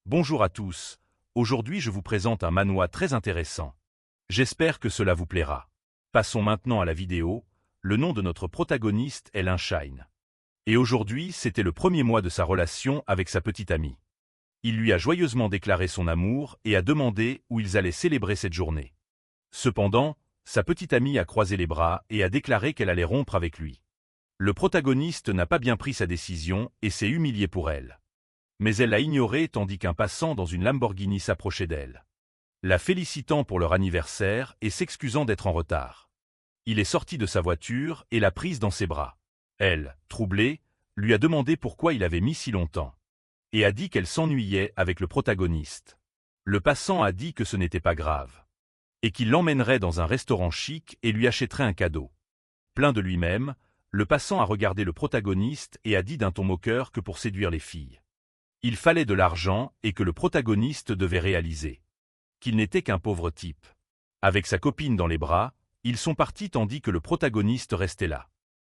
Bonjour à tous, aujourd'hui je vous présente un manhwa très intéressant. J'espère que cela vous plaira. Passons maintenant à la vidéo. Le nom de notre protagoniste est Linshine. Et aujourd'hui c'était le premier mois de sa relation avec sa petite amie. Il lui a joyeusement déclaré son amour et a demandé où ils allaient célébrer cette journée. Cependant, sa petite amie a croisé les bras et a déclaré qu'elle allait rompre avec lui. Le protagoniste n'a pas bien pris sa décision et s'est humilié pour elle. Mais elle l'a ignoré tandis qu'un passant dans une Lamborghini s'approchait d'elle, la félicitant pour leur anniversaire et s'excusant d'être en retard. Il est sorti de sa voiture et l'a prise dans ses bras. Elle, troublée, lui a demandé pourquoi il avait mis si longtemps, et a dit qu'elle s'ennuyait avec le protagoniste. Le passant a dit que ce n'était pas grave, et qu'il l'emmènerait dans un restaurant chic et lui achèterait un cadeau. Plein de lui-même, le passant a regardé le protagoniste et a dit d'un ton moqueur que pour séduire les filles, il fallait de l'argent et que le protagoniste devait réaliser qu'il n'était qu'un pauvre type. Avec sa copine dans les bras, ils sont partis tandis que le protagoniste restait là,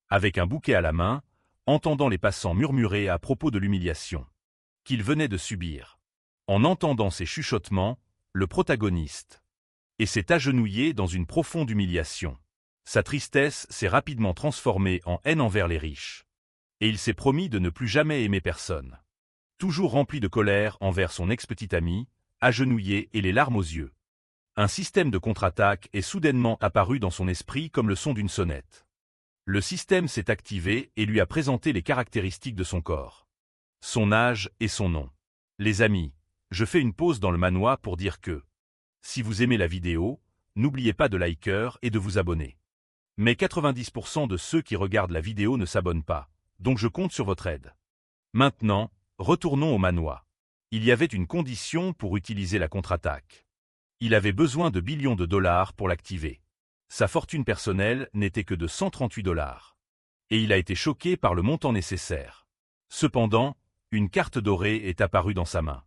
avec un bouquet à la main, entendant les passants murmurer à propos de l'humiliation qu'il venait de subir. En entendant ces chuchotements, le protagoniste s'est agenouillé dans une profonde humiliation. Sa tristesse s'est rapidement transformée en haine envers les riches. Et il s'est promis de ne plus jamais aimer personne. Toujours rempli de colère envers son ex-petite amie, agenouillé et les larmes aux yeux. Un système de contre-attaque est soudainement apparu dans son esprit comme le son d'une sonnette. Le système s'est activé et lui a présenté les caractéristiques de son corps, son âge et son nom. Les amis, je fais une pause dans le manhwa pour dire que, si vous aimez la vidéo, n'oubliez pas de liker et de vous abonner. Mais 90% de ceux qui regardent la vidéo ne s'abonnent pas, donc je compte sur votre aide. Maintenant, retournons au manhwa. Il y avait une condition pour utiliser la contre-attaque. Il avait besoin de billions de dollars pour l'activer. Sa fortune personnelle n'était que de 138 dollars. Et il a été choqué par le montant nécessaire. Cependant, une carte dorée est apparue dans sa main,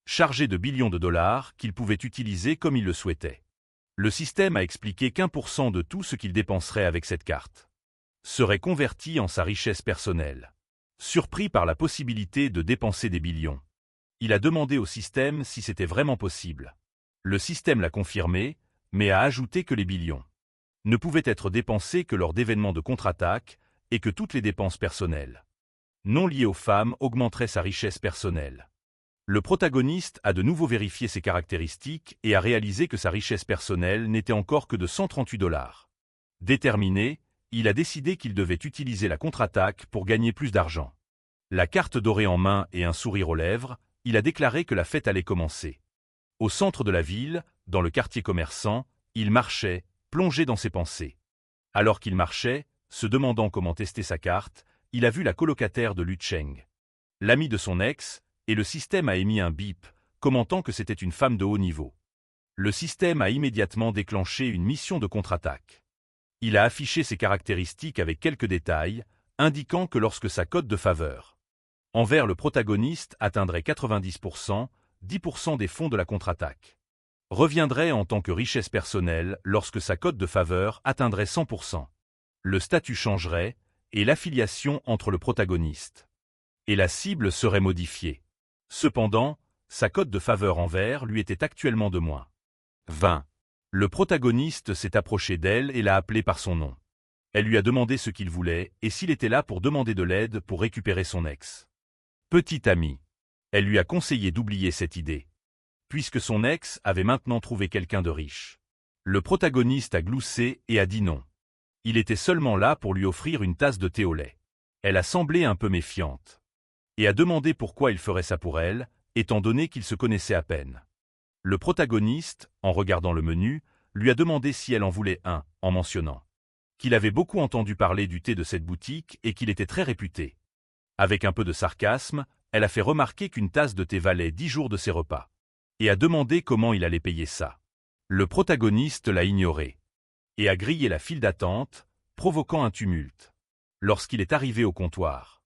chargée de billions de dollars qu'il pouvait utiliser comme il le souhaitait. Le système a expliqué qu'1% de tout ce qu'il dépenserait avec cette carte serait converti en sa richesse personnelle. Surpris par la possibilité de dépenser des billions, il a demandé au système si c'était vraiment possible. Le système l'a confirmé, mais a ajouté que les billions ne pouvaient être dépensés que lors d'événements de contre-attaque et que toutes les dépenses personnelles non liées aux femmes augmenteraient sa richesse personnelle. Le protagoniste a de nouveau vérifié ses caractéristiques et a réalisé que sa richesse personnelle n'était encore que de 138 dollars. Déterminé, il a décidé qu'il devait utiliser la contre-attaque pour gagner plus d'argent. La carte dorée en main et un sourire aux lèvres, il a déclaré que la fête allait commencer. Au centre de la ville, dans le quartier commerçant, il marchait, plongé dans ses pensées. Alors qu'il marchait, se demandant comment tester sa carte, il a vu la colocataire de Lu Cheng, l'amie de son ex, et le système a émis un bip, commentant que c'était une femme de haut niveau. Le système a immédiatement déclenché une mission de contre-attaque. Il a affiché ses caractéristiques avec quelques détails, indiquant que lorsque sa cote de faveur envers le protagoniste atteindrait 90%, 10% des fonds de la contre-attaque reviendrait en tant que richesse personnelle lorsque sa cote de faveur atteindrait 100%. Le statut changerait, et l'affiliation entre le protagoniste et la cible serait modifiée. Cependant, sa cote de faveur envers lui était actuellement de moins 20. Le protagoniste s'est approché d'elle et l'a appelée par son nom. Elle lui a demandé ce qu'il voulait et s'il était là pour demander de l'aide pour récupérer son ex. Petite amie. Elle lui a conseillé d'oublier cette idée, puisque son ex avait maintenant trouvé quelqu'un de riche. Le protagoniste a gloussé et a dit non. Il était seulement là pour lui offrir une tasse de thé au lait. Elle a semblé un peu méfiante et a demandé pourquoi il ferait ça pour elle, étant donné qu'ils se connaissaient à peine. Le protagoniste, en regardant le menu, lui a demandé si elle en voulait un, en mentionnant qu'il avait beaucoup entendu parler du thé de cette boutique et qu'il était très réputé. Avec un peu de sarcasme, elle a fait remarquer qu'une tasse de thé valait 10 jours de ses repas, et a demandé comment il allait payer ça. Le protagoniste l'a ignoré, et a grillé la file d'attente, provoquant un tumulte. Lorsqu'il est arrivé au comptoir,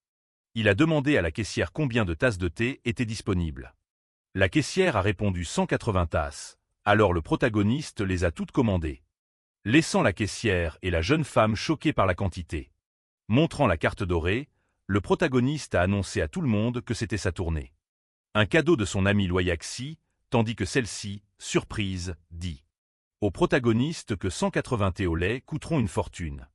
il a demandé à la caissière combien de tasses de thé étaient disponibles. La caissière a répondu 180 tasses, alors le protagoniste les a toutes commandées, laissant la caissière et la jeune femme choquées par la quantité. Montrant la carte dorée, le protagoniste a annoncé à tout le monde que c'était sa tournée. Un cadeau de son amie Loyaxi, tandis que celle-ci, surprise, dit au protagoniste que 180 thés au lait coûteront une fortune.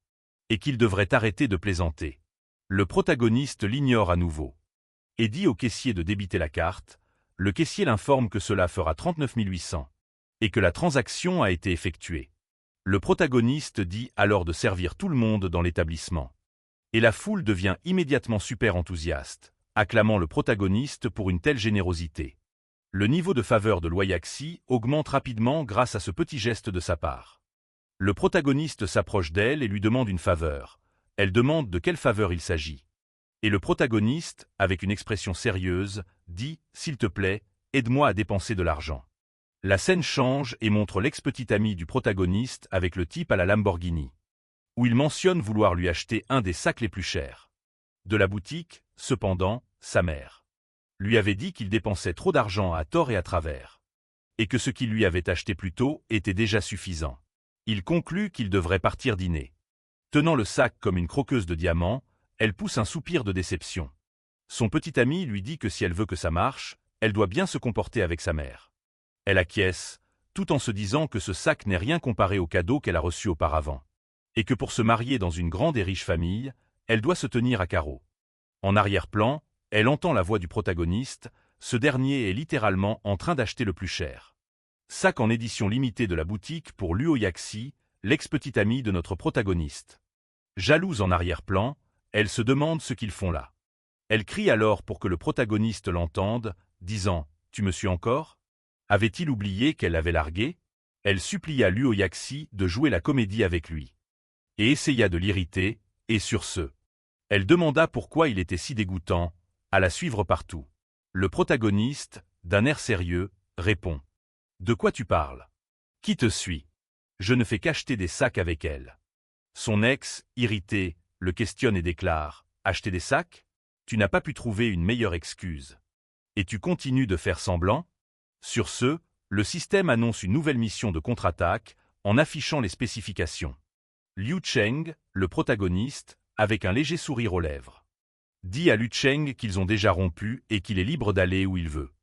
Et qu'il devrait arrêter de plaisanter. Le protagoniste l'ignore à nouveau. Et dit au caissier de débiter la carte. Le caissier l'informe que cela fera 39 800. Et que la transaction a été effectuée. Le protagoniste dit alors de servir tout le monde dans l'établissement. Et la foule devient immédiatement super enthousiaste, acclamant le protagoniste pour une telle générosité. Le niveau de faveur de Loyaxi augmente rapidement grâce à ce petit geste de sa part. Le protagoniste s'approche d'elle et lui demande une faveur. Elle demande de quelle faveur il s'agit. Et le protagoniste, avec une expression sérieuse, dit « S'il te plaît, aide-moi à dépenser de l'argent ». La scène change et montre l'ex-petit ami du protagoniste avec le type à la Lamborghini, où il mentionne vouloir lui acheter un des sacs les plus chers de la boutique. Cependant, sa mère lui avait dit qu'il dépensait trop d'argent à tort et à travers, et que ce qu'il lui avait acheté plus tôt était déjà suffisant. Il conclut qu'il devrait partir dîner. Tenant le sac comme une croqueuse de diamants, elle pousse un soupir de déception. Son petit ami lui dit que si elle veut que ça marche, elle doit bien se comporter avec sa mère. Elle acquiesce, tout en se disant que ce sac n'est rien comparé au cadeau qu'elle a reçu auparavant, et que pour se marier dans une grande et riche famille, elle doit se tenir à carreau. En arrière-plan, elle entend la voix du protagoniste, ce dernier est littéralement en train d'acheter le plus cher sac en édition limitée de la boutique pour Luoyaxi, l'ex-petite amie de notre protagoniste. Jalouse en arrière-plan, elle se demande ce qu'ils font là. Elle crie alors pour que le protagoniste l'entende, disant « Tu me suis encore ?» Avait-il oublié qu'elle l'avait largué? Elle supplia Luoyaxi de jouer la comédie avec lui. Et essaya de l'irriter, et sur ce. Elle demanda pourquoi il était si dégoûtant, à la suivre partout. Le protagoniste, d'un air sérieux, répond. De quoi tu parles? Qui te suit? Je ne fais qu'acheter des sacs avec elle. Son ex, irrité, le questionne et déclare. Acheter des sacs? Tu n'as pas pu trouver une meilleure excuse. Et tu continues de faire semblant? Sur ce, le système annonce une nouvelle mission de contre-attaque, en affichant les spécifications. Liu Cheng, le protagoniste, avec un léger sourire aux lèvres, dit à Liu Cheng qu'ils ont déjà rompu et qu'il est libre d'aller où il veut,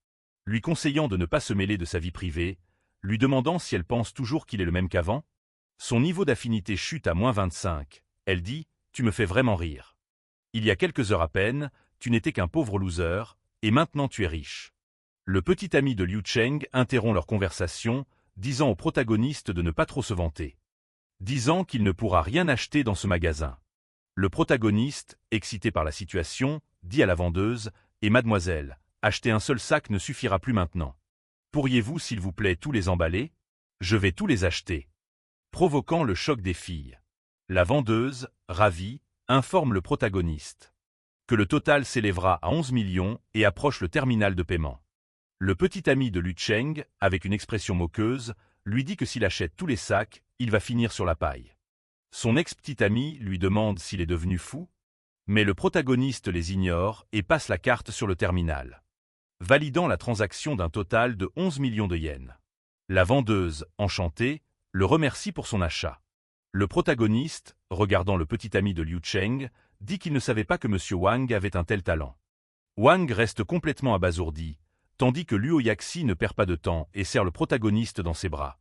lui conseillant de ne pas se mêler de sa vie privée, lui demandant si elle pense toujours qu'il est le même qu'avant. Son niveau d'affinité chute à -25, elle dit « Tu me fais vraiment rire. Il y a quelques heures à peine, tu n'étais qu'un pauvre loser, et maintenant tu es riche. » Le petit ami de Liu Cheng interrompt leur conversation, disant au protagoniste de ne pas trop se vanter, disant qu'il ne pourra rien acheter dans ce magasin. Le protagoniste, excité par la situation, dit à la vendeuse « Et mademoiselle, acheter un seul sac ne suffira plus maintenant. Pourriez-vous s'il vous plaît tous les emballer? Je vais tous les acheter. » Provoquant le choc des filles. La vendeuse, ravie, informe le protagoniste que le total s'élèvera à 11 millions et approche le terminal de paiement. Le petit ami de Liu Cheng, avec une expression moqueuse, lui dit que s'il achète tous les sacs, il va finir sur la paille. Son ex-petit ami lui demande s'il est devenu fou, mais le protagoniste les ignore et passe la carte sur le terminal, validant la transaction d'un total de 11 millions de yens. La vendeuse, enchantée, le remercie pour son achat. Le protagoniste, regardant le petit ami de Liu Cheng, dit qu'il ne savait pas que M. Wang avait un tel talent. Wang reste complètement abasourdi, tandis que Luoyaxi ne perd pas de temps et serre le protagoniste dans ses bras,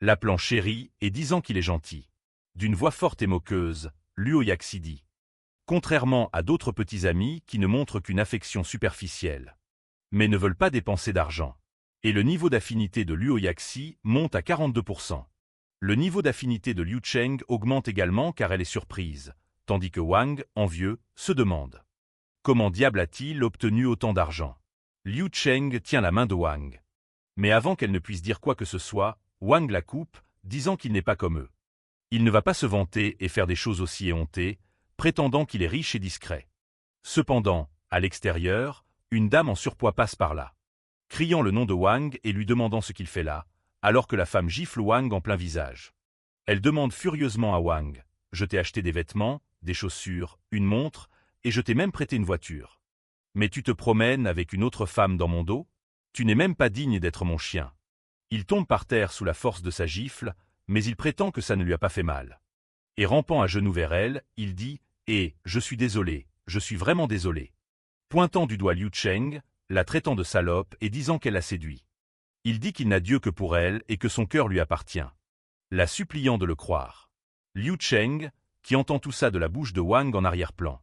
l'appelant chéri et disant qu'il est gentil. D'une voix forte et moqueuse, Luoyaxi dit. Contrairement à d'autres petits amis qui ne montrent qu'une affection superficielle, mais ne veulent pas dépenser d'argent. Et le niveau d'affinité de Luoyaxi monte à 42%. Le niveau d'affinité de Liu Cheng augmente également car elle est surprise, tandis que Wang, envieux, se demande comment diable a-t-il obtenu autant d'argent? Liu Cheng tient la main de Wang. Mais avant qu'elle ne puisse dire quoi que ce soit, Wang la coupe, disant qu'il n'est pas comme eux. Il ne va pas se vanter et faire des choses aussi éhontées, prétendant qu'il est riche et discret. Cependant, à l'extérieur, une dame en surpoids passe par là, criant le nom de Wang et lui demandant ce qu'il fait là, alors que la femme gifle Wang en plein visage. Elle demande furieusement à Wang « Je t'ai acheté des vêtements, des chaussures, une montre, et je t'ai même prêté une voiture. Mais tu te promènes avec une autre femme dans mon dos? Tu n'es même pas digne d'être mon chien. » Il tombe par terre sous la force de sa gifle, mais il prétend que ça ne lui a pas fait mal. Et rampant à genoux vers elle, il dit « Eh, je suis désolé, je suis vraiment désolé. » Pointant du doigt Liu Cheng, la traitant de salope et disant qu'elle l'a séduit. Il dit qu'il n'a Dieu que pour elle et que son cœur lui appartient, la suppliant de le croire. Liu Cheng, qui entend tout ça de la bouche de Wang en arrière-plan,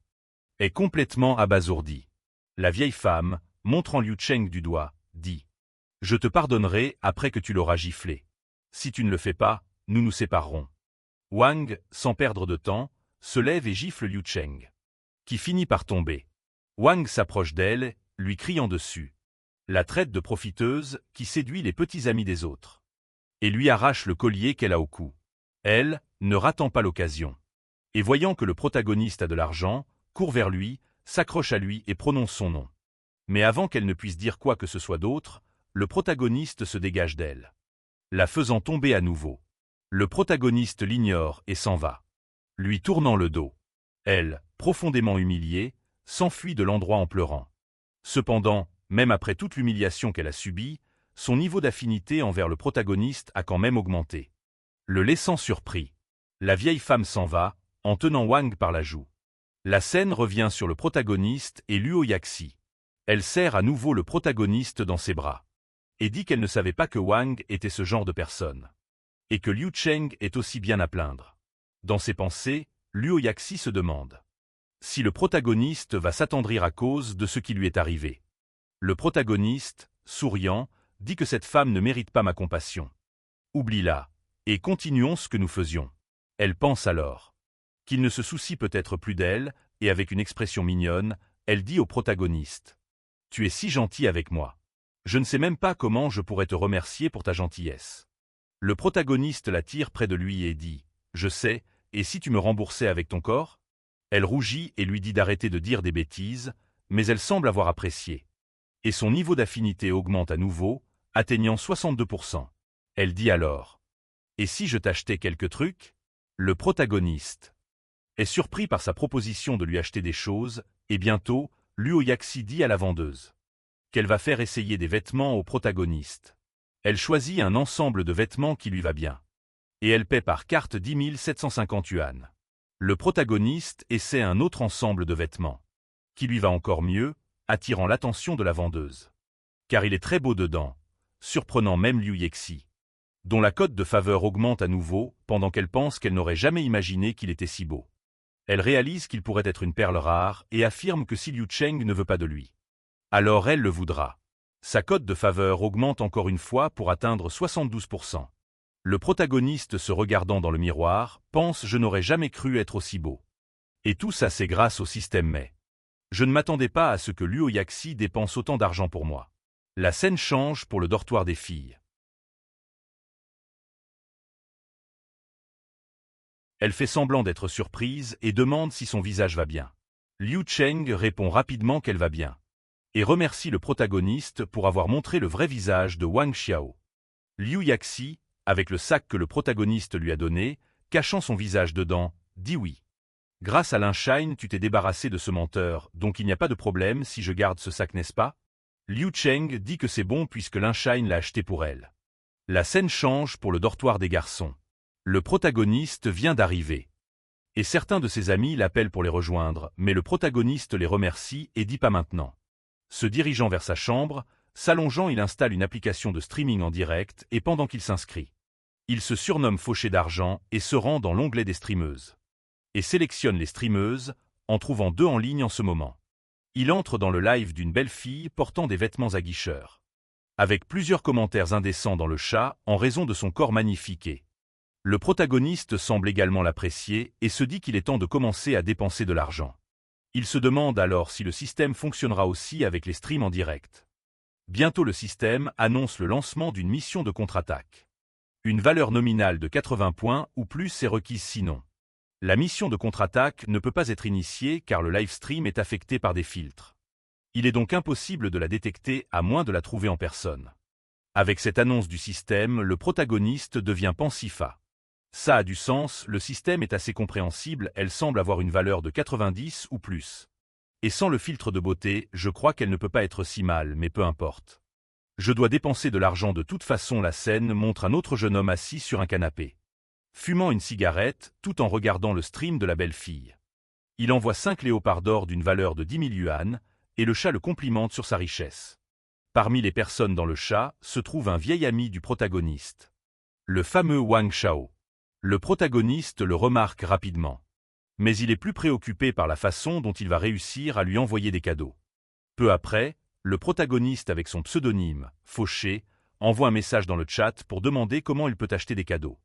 est complètement abasourdi. La vieille femme, montrant Liu Cheng du doigt, dit « Je te pardonnerai après que tu l'auras giflé. Si tu ne le fais pas, nous nous séparerons. » Wang, sans perdre de temps, se lève et gifle Liu Cheng, qui finit par tomber. Wang s'approche d'elle, lui criant dessus. La traite de profiteuse qui séduit les petits amis des autres. Et lui arrache le collier qu'elle a au cou. Elle, ne ratant pas l'occasion. Et voyant que le protagoniste a de l'argent, court vers lui, s'accroche à lui et prononce son nom. Mais avant qu'elle ne puisse dire quoi que ce soit d'autre, le protagoniste se dégage d'elle, la faisant tomber à nouveau. Le protagoniste l'ignore et s'en va, lui tournant le dos. Elle, profondément humiliée, s'enfuit de l'endroit en pleurant. Cependant, même après toute l'humiliation qu'elle a subie, son niveau d'affinité envers le protagoniste a quand même augmenté. Le laissant surpris, la vieille femme s'en va, en tenant Wang par la joue. La scène revient sur le protagoniste et Luo Yaxi. Elle serre à nouveau le protagoniste dans ses bras. Et dit qu'elle ne savait pas que Wang était ce genre de personne. Et que Liu Cheng est aussi bien à plaindre. Dans ses pensées, Luo Yaxi se demande si le protagoniste va s'attendrir à cause de ce qui lui est arrivé. Le protagoniste, souriant, dit que cette femme ne mérite pas ma compassion. Oublie-la, et continuons ce que nous faisions. Elle pense alors qu'il ne se soucie peut-être plus d'elle, et avec une expression mignonne, elle dit au protagoniste « Tu es si gentil avec moi. Je ne sais même pas comment je pourrais te remercier pour ta gentillesse. » Le protagoniste la tire près de lui et dit « Je sais, et si tu me remboursais avec ton corps ?» Elle rougit et lui dit d'arrêter de dire des bêtises, mais elle semble avoir apprécié. Et son niveau d'affinité augmente à nouveau, atteignant 62%. Elle dit alors « Et si je t'achetais quelques trucs ?» Le protagoniste est surpris par sa proposition de lui acheter des choses, et bientôt, Luo Yaxi dit à la vendeuse qu'elle va faire essayer des vêtements au protagoniste. Elle choisit un ensemble de vêtements qui lui va bien. Et elle paie par carte 10 750 yuan. Le protagoniste essaie un autre ensemble de vêtements, qui lui va encore mieux, attirant l'attention de la vendeuse. Car il est très beau dedans, surprenant même Liu Yaxi, dont la cote de faveur augmente à nouveau pendant qu'elle pense qu'elle n'aurait jamais imaginé qu'il était si beau. Elle réalise qu'il pourrait être une perle rare et affirme que si Liu Cheng ne veut pas de lui, alors elle le voudra. Sa cote de faveur augmente encore une fois pour atteindre 72%. Le protagoniste se regardant dans le miroir, pense « Je n'aurais jamais cru être aussi beau. » Et tout ça c'est grâce au système mais. Je ne m'attendais pas à ce que Luo Yaxi dépense autant d'argent pour moi. La scène change pour le dortoir des filles. Elle fait semblant d'être surprise et demande si son visage va bien. Liu Cheng répond rapidement qu'elle va bien. Et remercie le protagoniste pour avoir montré le vrai visage de Wang Xiao. Liu Yaxi, avec le sac que le protagoniste lui a donné, cachant son visage dedans, dit oui. Grâce à l'Inshine, tu t'es débarrassé de ce menteur, donc il n'y a pas de problème si je garde ce sac, n'est-ce pas? Liu Cheng dit que c'est bon puisque l'Inshine l'a acheté pour elle. La scène change pour le dortoir des garçons. Le protagoniste vient d'arriver. Et certains de ses amis l'appellent pour les rejoindre, mais le protagoniste les remercie et dit pas maintenant. Se dirigeant vers sa chambre, s'allongeant, il installe une application de streaming en direct et pendant qu'il s'inscrit, il se surnomme Fauché d'argent et se rend dans l'onglet des streameuses. Et sélectionne les streameuses, en trouvant 2 en ligne en ce moment. Il entre dans le live d'une belle fille portant des vêtements aguicheurs, avec plusieurs commentaires indécents dans le chat en raison de son corps magnifique. Le protagoniste semble également l'apprécier et se dit qu'il est temps de commencer à dépenser de l'argent. Il se demande alors si le système fonctionnera aussi avec les streams en direct. Bientôt le système annonce le lancement d'une mission de contre-attaque. Une valeur nominale de 80 points ou plus est requise sinon. La mission de contre-attaque ne peut pas être initiée car le live stream est affecté par des filtres. Il est donc impossible de la détecter à moins de la trouver en personne. Avec cette annonce du système, le protagoniste devient pensif. Ça a du sens, le système est assez compréhensible, elle semble avoir une valeur de 90 ou plus. Et sans le filtre de beauté, je crois qu'elle ne peut pas être si mal, mais peu importe. Je dois dépenser de l'argent de toute façon. La scène montre un autre jeune homme assis sur un canapé, fumant une cigarette, tout en regardant le stream de la belle fille. Il envoie 5 léopards d'or d'une valeur de 10 000 yuan, et le chat le complimente sur sa richesse. Parmi les personnes dans le chat se trouve un vieil ami du protagoniste. Le fameux Wang Shao. Le protagoniste le remarque rapidement. Mais il est plus préoccupé par la façon dont il va réussir à lui envoyer des cadeaux. Peu après, le protagoniste avec son pseudonyme, Fauché, envoie un message dans le chat pour demander comment il peut acheter des cadeaux.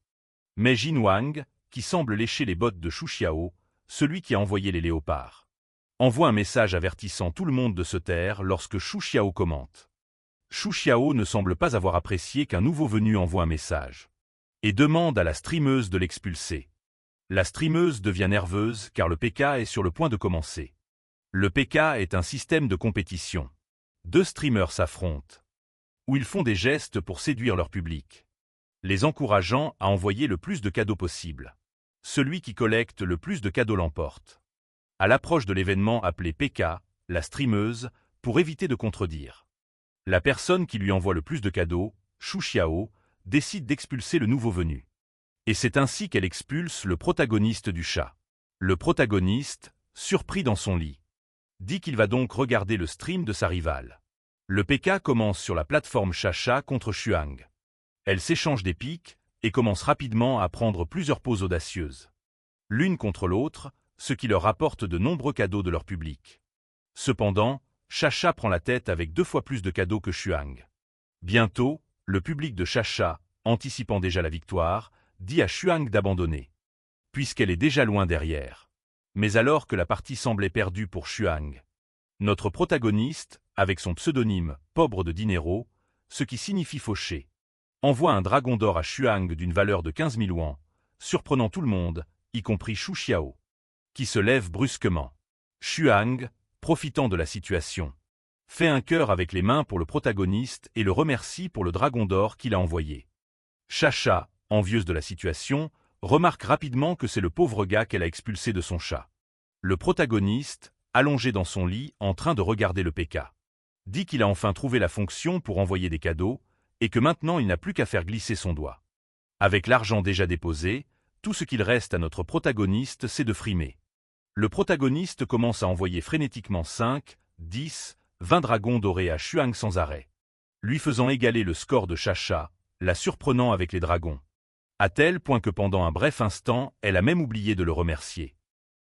Mais Jin Wang, qui semble lécher les bottes de Shu Xiao, celui qui a envoyé les léopards, envoie un message avertissant tout le monde de se taire lorsque Shu Xiao commente. Shu Xiao ne semble pas avoir apprécié qu'un nouveau venu envoie un message et demande à la streameuse de l'expulser. La streameuse devient nerveuse car le PK est sur le point de commencer. Le PK est un système de compétition. Deux streamers s'affrontent, où ils font des gestes pour séduire leur public, les encourageant à envoyer le plus de cadeaux possible. Celui qui collecte le plus de cadeaux l'emporte. À l'approche de l'événement appelé PK, la streameuse, pour éviter de contredire la personne qui lui envoie le plus de cadeaux, Shu Xiao, décide d'expulser le nouveau venu. Et c'est ainsi qu'elle expulse le protagoniste du chat. Le protagoniste, surpris dans son lit, dit qu'il va donc regarder le stream de sa rivale. Le PK commence sur la plateforme Chacha contre Xuang. Elles s'échangent des piques et commencent rapidement à prendre plusieurs poses audacieuses, l'une contre l'autre, ce qui leur rapporte de nombreux cadeaux de leur public. Cependant, Chacha prend la tête avec 2 fois plus de cadeaux que Xuang. Bientôt, le public de Chacha, anticipant déjà la victoire, dit à Xuang d'abandonner, puisqu'elle est déjà loin derrière. Mais alors que la partie semblait perdue pour Xuang, notre protagoniste, avec son pseudonyme Pobre de Dinero, ce qui signifie fauché, envoie un dragon d'or à Xuang d'une valeur de 15 000 yuans, surprenant tout le monde, y compris Shu Xiao, qui se lève brusquement. Xuang, profitant de la situation, fait un cœur avec les mains pour le protagoniste et le remercie pour le dragon d'or qu'il a envoyé. Chacha, envieuse de la situation, remarque rapidement que c'est le pauvre gars qu'elle a expulsé de son chat. Le protagoniste, allongé dans son lit en train de regarder le PK, dit qu'il a enfin trouvé la fonction pour envoyer des cadeaux et que maintenant il n'a plus qu'à faire glisser son doigt. Avec l'argent déjà déposé, tout ce qu'il reste à notre protagoniste, c'est de frimer. Le protagoniste commence à envoyer frénétiquement 5, 10, 20 dragons dorés à Xuang sans arrêt, lui faisant égaler le score de Chacha, la surprenant avec les dragons, à tel point que pendant un bref instant, elle a même oublié de le remercier.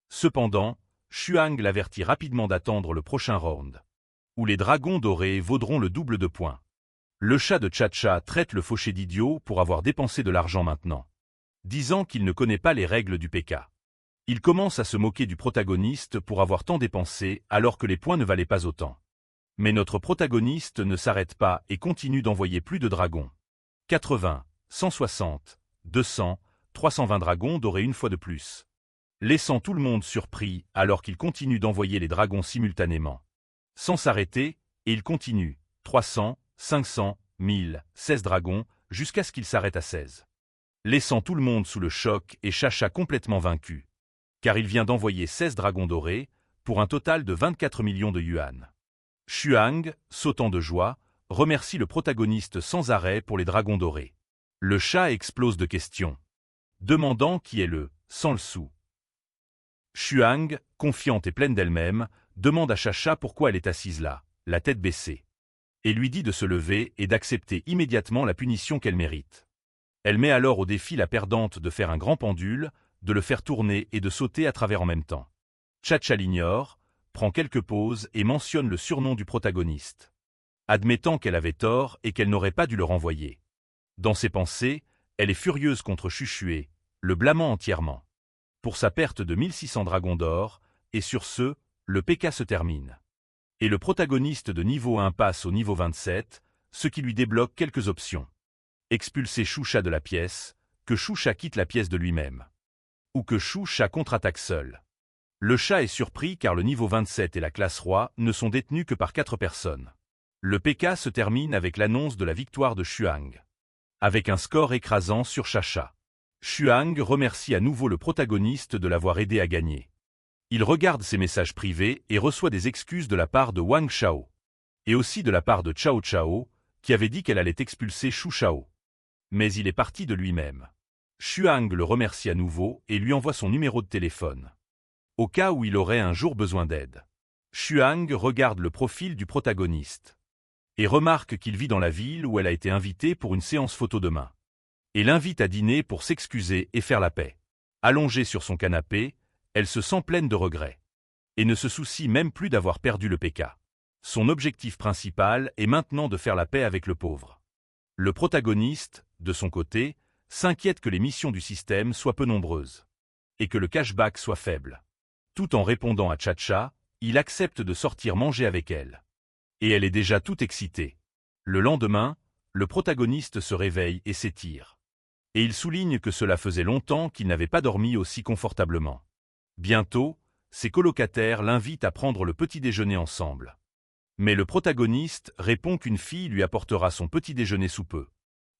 Cependant, Xuang l'avertit rapidement d'attendre le prochain round, où les dragons dorés vaudront le double de points. Le chat de Chacha traite le fauché d'idiot pour avoir dépensé de l'argent maintenant, disant qu'il ne connaît pas les règles du PK. Il commence à se moquer du protagoniste pour avoir tant dépensé alors que les points ne valaient pas autant. Mais notre protagoniste ne s'arrête pas et continue d'envoyer plus de dragons. 80, 160, 200, 320 dragons dorés une fois de plus, laissant tout le monde surpris alors qu'il continue d'envoyer les dragons simultanément. Sans s'arrêter, et il continue, 300, 500, 1000, 16 dragons, jusqu'à ce qu'il s'arrête à 16. Laissant tout le monde sous le choc et Chacha complètement vaincu, car il vient d'envoyer 16 dragons dorés, pour un total de 24 millions de yuan. Xuang, sautant de joie, remercie le protagoniste sans arrêt pour les dragons dorés. Le chat explose de questions, demandant qui est le « sans le sou ». Xuang, confiante et pleine d'elle-même, demande à Chacha pourquoi elle est assise là, la tête baissée, et lui dit de se lever et d'accepter immédiatement la punition qu'elle mérite. Elle met alors au défi la perdante de faire un grand pendule, de le faire tourner et de sauter à travers en même temps. Chacha l'ignore, prend quelques pauses et mentionne le surnom du protagoniste, admettant qu'elle avait tort et qu'elle n'aurait pas dû le renvoyer. Dans ses pensées, elle est furieuse contre Xuxue, le blâmant entièrement pour sa perte de 1600 dragons d'or, et sur ce, le PK se termine. Et le protagoniste de niveau 1 passe au niveau 27, ce qui lui débloque quelques options. Expulser Xuxa de la pièce, que Xuxa quitte la pièce de lui-même, ou que Xuxa contre-attaque seul. Le chat est surpris car le niveau 27 et la classe roi ne sont détenus que par 4 personnes. Le PK se termine avec l'annonce de la victoire de Xuang, avec un score écrasant sur Chacha. Xuang remercie à nouveau le protagoniste de l'avoir aidé à gagner. Il regarde ses messages privés et reçoit des excuses de la part de Wang Shao, et aussi de la part de Chao Chao, qui avait dit qu'elle allait expulser Shu Shao. Mais il est parti de lui-même. Xuang le remercie à nouveau et lui envoie son numéro de téléphone, au cas où il aurait un jour besoin d'aide. Xuang regarde le profil du protagoniste et remarque qu'il vit dans la ville où elle a été invitée pour une séance photo demain. Et l'invite à dîner pour s'excuser et faire la paix. Allongée sur son canapé, elle se sent pleine de regrets et ne se soucie même plus d'avoir perdu le PK. Son objectif principal est maintenant de faire la paix avec le pauvre. Le protagoniste, de son côté, s'inquiète que les missions du système soient peu nombreuses et que le cashback soit faible. Tout en répondant à Chacha, il accepte de sortir manger avec elle. Et elle est déjà toute excitée. Le lendemain, le protagoniste se réveille et s'étire. Et il souligne que cela faisait longtemps qu'il n'avait pas dormi aussi confortablement. Bientôt, ses colocataires l'invitent à prendre le petit déjeuner ensemble. Mais le protagoniste répond qu'une fille lui apportera son petit déjeuner sous peu.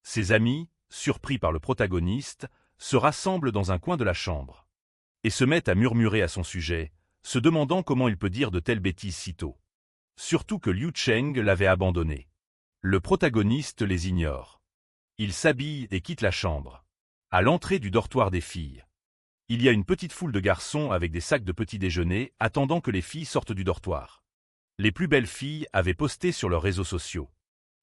Ses amis, surpris par le protagoniste, se rassemblent dans un coin de la chambre et se mettent à murmurer à son sujet, se demandant comment il peut dire de telles bêtises si tôt. Surtout que Liu Cheng l'avait abandonné. Le protagoniste les ignore. Il s'habille et quitte la chambre. À l'entrée du dortoir des filles, il y a une petite foule de garçons avec des sacs de petit déjeuner attendant que les filles sortent du dortoir. Les plus belles filles avaient posté sur leurs réseaux sociaux.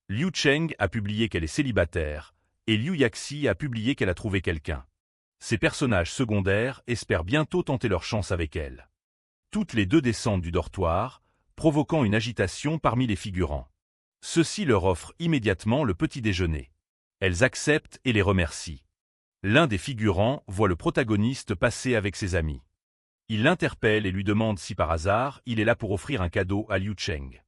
Liu Cheng a publié qu'elle est célibataire et Liu Yaxi a publié qu'elle a trouvé quelqu'un. Ces personnages secondaires espèrent bientôt tenter leur chance avec elle. Toutes les deux descendent du dortoir, provoquant une agitation parmi les figurants. Ceux-ci leur offrent immédiatement le petit déjeuner. Elles acceptent et les remercient. L'un des figurants voit le protagoniste passer avec ses amis. Il l'interpelle et lui demande si par hasard il est là pour offrir un cadeau à Liu Cheng.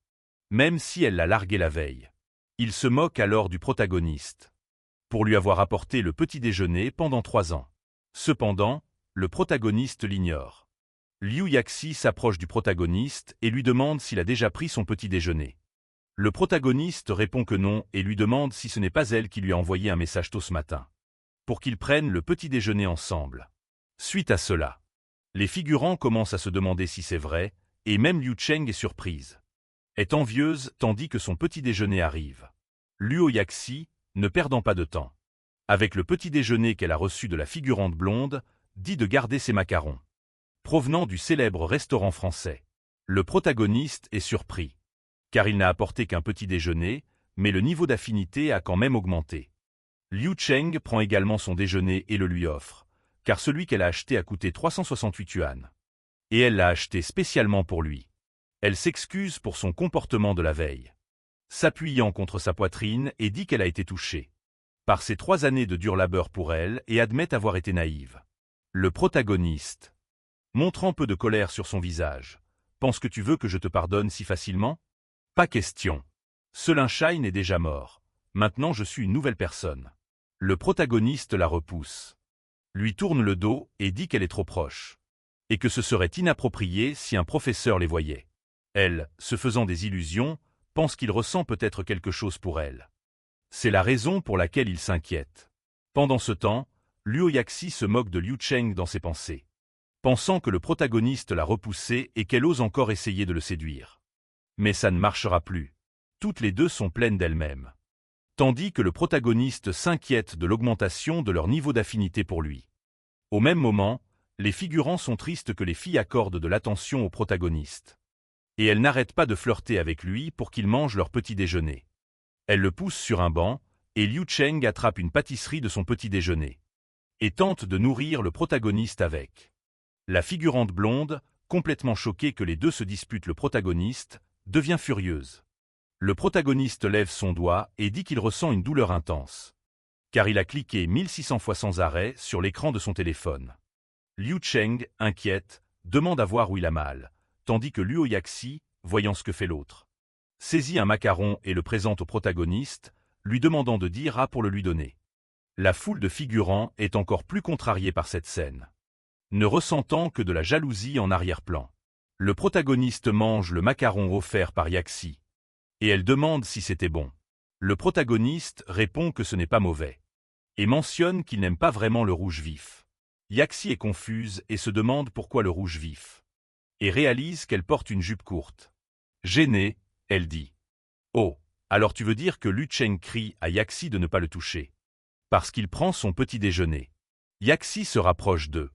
Même si elle l'a largué la veille. Il se moque alors du protagoniste. Pour lui avoir apporté le petit déjeuner pendant 3 ans. Cependant, le protagoniste l'ignore. Liu Yaxi s'approche du protagoniste et lui demande s'il a déjà pris son petit déjeuner. Le protagoniste répond que non et lui demande si ce n'est pas elle qui lui a envoyé un message tôt ce matin. Pour qu'ils prennent le petit déjeuner ensemble. Suite à cela, les figurants commencent à se demander si c'est vrai, et même Liu Cheng est surprise. Est envieuse tandis que son petit déjeuner arrive. Luo Yaxi, ne perdant pas de temps, avec le petit déjeuner qu'elle a reçu de la figurante blonde, dit de garder ses macarons. Provenant du célèbre restaurant français. Le protagoniste est surpris. Car il n'a apporté qu'un petit déjeuner, mais le niveau d'affinité a quand même augmenté. Liu Cheng prend également son déjeuner et le lui offre, car celui qu'elle a acheté a coûté 368 yuan. Et elle l'a acheté spécialement pour lui. Elle s'excuse pour son comportement de la veille, s'appuyant contre sa poitrine et dit qu'elle a été touchée par ces 3 années de dur labeur pour elle et admet avoir été naïve. Le protagoniste, montrant peu de colère sur son visage, « Penses que tu veux que je te pardonne si facilement ? Pas question. Ce Shine est déjà mort. Maintenant je suis une nouvelle personne. » Le protagoniste la repousse, lui tourne le dos et dit qu'elle est trop proche, et que ce serait inapproprié si un professeur les voyait. Elle, se faisant des illusions, pense qu'il ressent peut-être quelque chose pour elle. C'est la raison pour laquelle il s'inquiète. Pendant ce temps, Luo Yaxi se moque de Liu Cheng dans ses pensées, pensant que le protagoniste l'a repoussé et qu'elle ose encore essayer de le séduire. Mais ça ne marchera plus. Toutes les deux sont pleines d'elles-mêmes. Tandis que le protagoniste s'inquiète de l'augmentation de leur niveau d'affinité pour lui. Au même moment, les figurants sont tristes que les filles accordent de l'attention au protagoniste. Et elles n'arrêtent pas de flirter avec lui pour qu'il mange leur petit déjeuner. Elles le poussent sur un banc, et Liu Cheng attrape une pâtisserie de son petit déjeuner. Et tente de nourrir le protagoniste avec. La figurante blonde, complètement choquée que les deux se disputent le protagoniste, devient furieuse. Le protagoniste lève son doigt et dit qu'il ressent une douleur intense. Car il a cliqué 1600 fois sans arrêt sur l'écran de son téléphone. Liu Cheng, inquiète, demande à voir où il a mal, tandis que Luo Yaxi, voyant ce que fait l'autre, saisit un macaron et le présente au protagoniste, lui demandant de dire A pour le lui donner. La foule de figurants est encore plus contrariée par cette scène, ne ressentant que de la jalousie en arrière-plan. Le protagoniste mange le macaron offert par Yaxi. Et elle demande si c'était bon. Le protagoniste répond que ce n'est pas mauvais. Et mentionne qu'il n'aime pas vraiment le rouge vif. Yaxi est confuse et se demande pourquoi le rouge vif. Et réalise qu'elle porte une jupe courte. Gênée, elle dit. Oh, alors tu veux dire que Liu Cheng crie à Yaxi de ne pas le toucher. Parce qu'il prend son petit déjeuner. Yaxi se rapproche d'eux.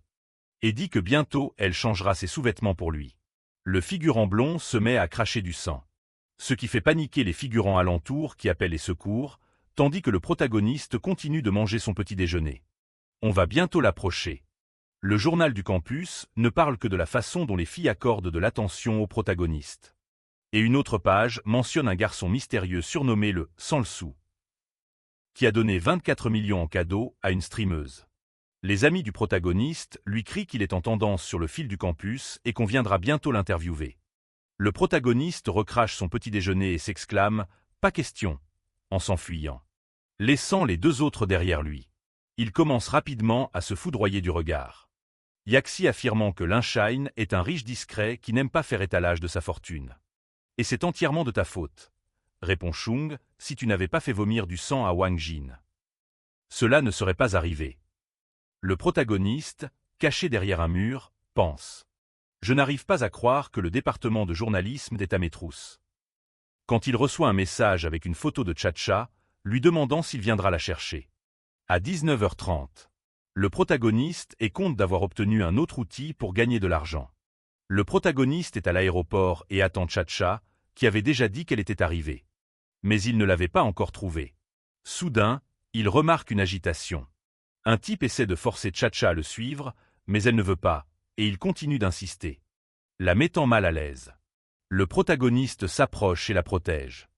Et dit que bientôt elle changera ses sous-vêtements pour lui. Le figurant blond se met à cracher du sang. Ce qui fait paniquer les figurants alentours qui appellent les secours, tandis que le protagoniste continue de manger son petit déjeuner. On va bientôt l'approcher. Le journal du campus ne parle que de la façon dont les filles accordent de l'attention au protagoniste. Et une autre page mentionne un garçon mystérieux surnommé le « sans le sou », qui a donné 24 millions en cadeau à une streameuse. Les amis du protagoniste lui crient qu'il est en tendance sur le fil du campus et qu'on viendra bientôt l'interviewer. Le protagoniste recrache son petit déjeuner et s'exclame « Pas question !» en s'enfuyant, laissant les deux autres derrière lui. Il commence rapidement à se foudroyer du regard. Yaxi affirmant que Linshine est un riche discret qui n'aime pas faire étalage de sa fortune. « Et c'est entièrement de ta faute », répond Chung, « si tu n'avais pas fait vomir du sang à Wang Jin. Cela ne serait pas arrivé. » Le protagoniste, caché derrière un mur, pense. Je n'arrive pas à croire que le département de journalisme est à mes trousses. Quand il reçoit un message avec une photo de Chacha, lui demandant s'il viendra la chercher. À 19h30, le protagoniste est content d'avoir obtenu un autre outil pour gagner de l'argent. Le protagoniste est à l'aéroport et attend Chacha, qui avait déjà dit qu'elle était arrivée. Mais il ne l'avait pas encore trouvée. Soudain, il remarque une agitation. Un type essaie de forcer Chacha à le suivre, mais elle ne veut pas, et il continue d'insister, la mettant mal à l'aise. Le protagoniste s'approche et la protège,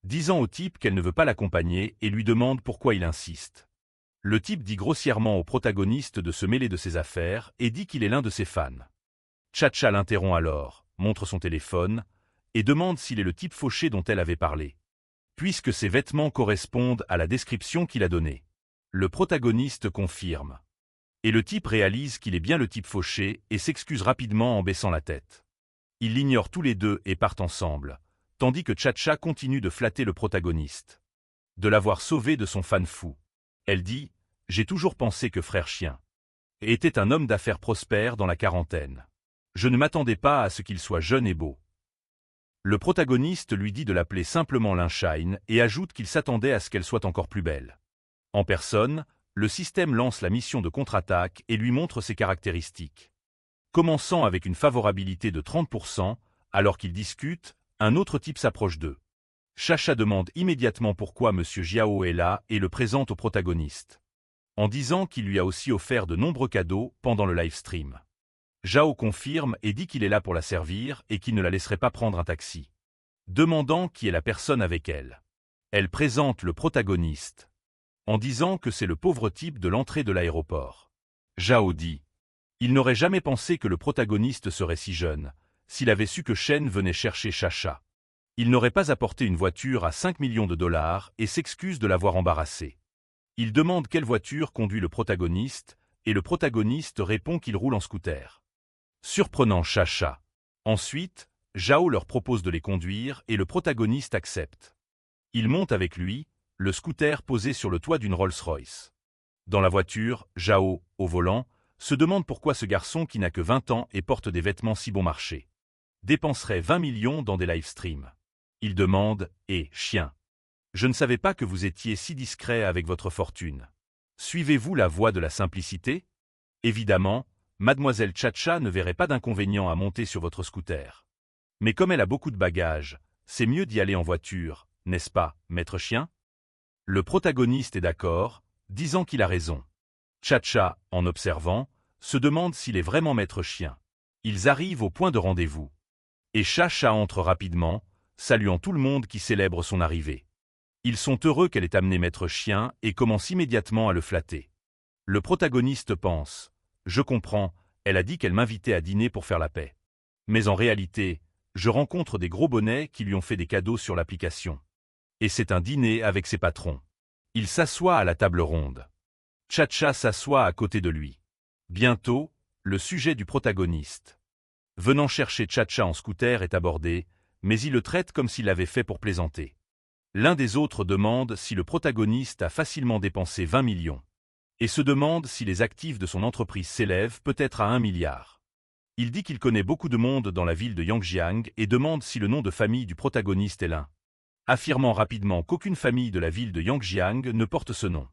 disant au type qu'elle ne veut pas l'accompagner et lui demande pourquoi il insiste. Le type dit grossièrement au protagoniste de se mêler de ses affaires et dit qu'il est l'un de ses fans. Chacha l'interrompt alors, montre son téléphone, et demande s'il est le type fauché dont elle avait parlé, puisque ses vêtements correspondent à la description qu'il a donnée. Le protagoniste confirme. Et le type réalise qu'il est bien le type fauché et s'excuse rapidement en baissant la tête. Ils l'ignorent tous les deux et partent ensemble, tandis que Chacha continue de flatter le protagoniste. De l'avoir sauvé de son fan fou. Elle dit « J'ai toujours pensé que Frère Chien était un homme d'affaires prospère dans la quarantaine. Je ne m'attendais pas à ce qu'il soit jeune et beau. » Le protagoniste lui dit de l'appeler simplement Linshine et ajoute qu'il s'attendait à ce qu'elle soit encore plus belle. En personne, le système lance la mission de contre-attaque et lui montre ses caractéristiques. Commençant avec une favorabilité de 30%, alors qu'ils discutent, un autre type s'approche d'eux. Chacha demande immédiatement pourquoi M. Jiao est là et le présente au protagoniste, en disant qu'il lui a aussi offert de nombreux cadeaux pendant le live stream. Zhao confirme et dit qu'il est là pour la servir et qu'il ne la laisserait pas prendre un taxi, demandant qui est la personne avec elle. Elle présente le protagoniste, en disant que c'est le pauvre type de l'entrée de l'aéroport. Zhao dit « Il n'aurait jamais pensé que le protagoniste serait si jeune, s'il avait su que Shen venait chercher Chacha. Il n'aurait pas apporté une voiture à 5 millions de dollars et s'excuse de l'avoir embarrassé. Il demande quelle voiture conduit le protagoniste, et le protagoniste répond qu'il roule en scooter. Surprenant Chacha. Ensuite, Zhao leur propose de les conduire et le protagoniste accepte. Il monte avec lui, le scooter posé sur le toit d'une Rolls-Royce. Dans la voiture, Zhao, au volant, se demande pourquoi ce garçon qui n'a que 20 ans et porte des vêtements si bon marché dépenserait 20 millions dans des live streams. Il demande « Eh, chien, je ne savais pas que vous étiez si discret avec votre fortune. Suivez-vous la voie de la simplicité ? Évidemment, Mademoiselle Chacha ne verrait pas d'inconvénient à monter sur votre scooter. Mais comme elle a beaucoup de bagages, c'est mieux d'y aller en voiture, n'est-ce pas, maître chien ?» Le protagoniste est d'accord, disant qu'il a raison. Chacha, en observant, se demande s'il est vraiment maître chien. Ils arrivent au point de rendez-vous. Et Chacha entre rapidement, saluant tout le monde qui célèbre son arrivée. Ils sont heureux qu'elle ait amené maître chien et commencent immédiatement à le flatter. Le protagoniste pense « Je comprends, elle a dit qu'elle m'invitait à dîner pour faire la paix. Mais en réalité, je rencontre des gros bonnets qui lui ont fait des cadeaux sur l'application. Et c'est un dîner avec ses patrons. » Il s'assoit à la table ronde. Chacha s'assoit à côté de lui. Bientôt, le sujet du protagoniste, venant chercher Chacha en scooter, est abordé, mais il le traite comme s'il l'avait fait pour plaisanter. L'un des autres demande si le protagoniste a facilement dépensé 20 millions, et se demande si les actifs de son entreprise s'élèvent peut-être à 1 milliard. Il dit qu'il connaît beaucoup de monde dans la ville de Yangjiang et demande si le nom de famille du protagoniste est l'un, affirmant rapidement qu'aucune famille de la ville de Yangjiang ne porte ce nom.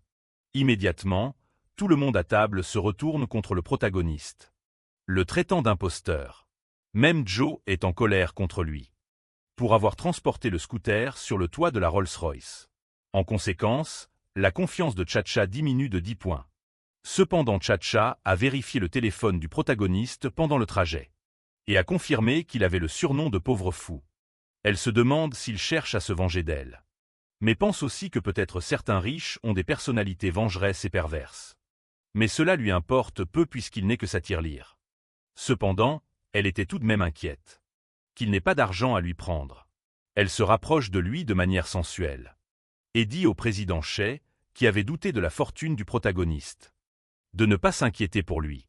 Immédiatement, tout le monde à table se retourne contre le protagoniste, le traitant d'imposteur. Même Joe est en colère contre lui pour avoir transporté le scooter sur le toit de la Rolls-Royce. En conséquence, la confiance de Chacha diminue de 10 points. Cependant, Chacha a vérifié le téléphone du protagoniste pendant le trajet et a confirmé qu'il avait le surnom de pauvre fou. Elle se demande s'il cherche à se venger d'elle, mais pense aussi que peut-être certains riches ont des personnalités vengeresses et perverses. Mais cela lui importe peu puisqu'il n'est que sa tirelire. Cependant, elle était tout de même inquiète qu'il n'ait pas d'argent à lui prendre. Elle se rapproche de lui de manière sensuelle et dit au président Shea, qui avait douté de la fortune du protagoniste, de ne pas s'inquiéter pour lui.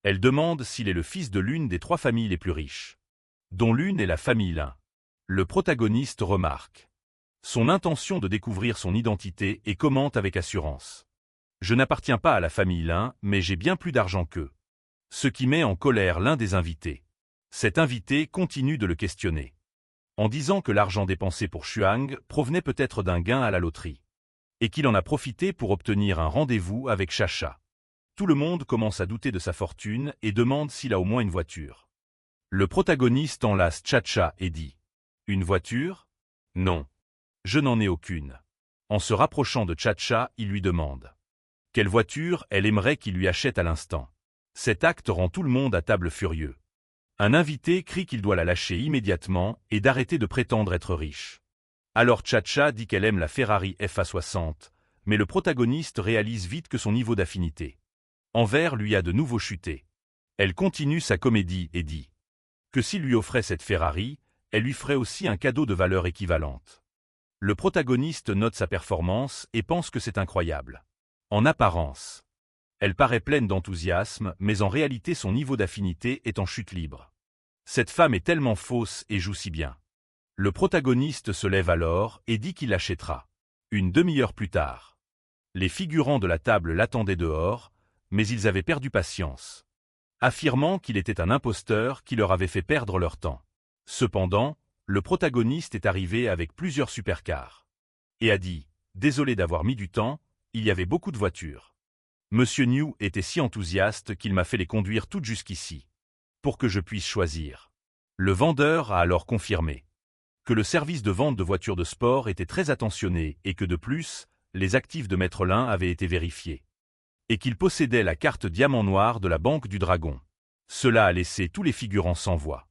Elle demande s'il est le fils de l'une des 3 familles les plus riches, dont l'une est la famille Lin. Le protagoniste remarque son intention de découvrir son identité et commente avec assurance. Je n'appartiens pas à la famille Lin, mais j'ai bien plus d'argent qu'eux. Ce qui met en colère l'un des invités. Cet invité continue de le questionner, en disant que l'argent dépensé pour Xuang provenait peut-être d'un gain à la loterie, et qu'il en a profité pour obtenir un rendez-vous avec Chacha. Tout le monde commence à douter de sa fortune et demande s'il a au moins une voiture. Le protagoniste enlace Chacha et dit « Une voiture ? Non. Je n'en ai aucune. » En se rapprochant de Chacha, il lui demande quelle voiture elle aimerait qu'il lui achète à l'instant. Cet acte rend tout le monde à table furieux. Un invité crie qu'il doit la lâcher immédiatement et d'arrêter de prétendre être riche. Alors Chacha dit qu'elle aime la Ferrari FA60, mais le protagoniste réalise vite que son niveau d'affinité envers lui a de nouveau chuté. Elle continue sa comédie et dit que s'il lui offrait cette Ferrari, elle lui ferait aussi un cadeau de valeur équivalente. Le protagoniste note sa performance et pense que c'est incroyable. En apparence, elle paraît pleine d'enthousiasme, mais en réalité son niveau d'affinité est en chute libre. Cette femme est tellement fausse et joue si bien. Le protagoniste se lève alors et dit qu'il l'achètera. Une demi-heure plus tard, les figurants de la table l'attendaient dehors, mais ils avaient perdu patience, affirmant qu'il était un imposteur qui leur avait fait perdre leur temps. Cependant, le protagoniste est arrivé avec plusieurs supercars et a dit « Désolé d'avoir mis du temps, il y avait beaucoup de voitures. Monsieur New était si enthousiaste qu'il m'a fait les conduire toutes jusqu'ici, pour que je puisse choisir. » Le vendeur a alors confirmé que le service de vente de voitures de sport était très attentionné et que de plus, les actifs de Maître Lin avaient été vérifiés, et qu'il possédait la carte diamant noir de la Banque du Dragon. Cela a laissé tous les figurants sans voix,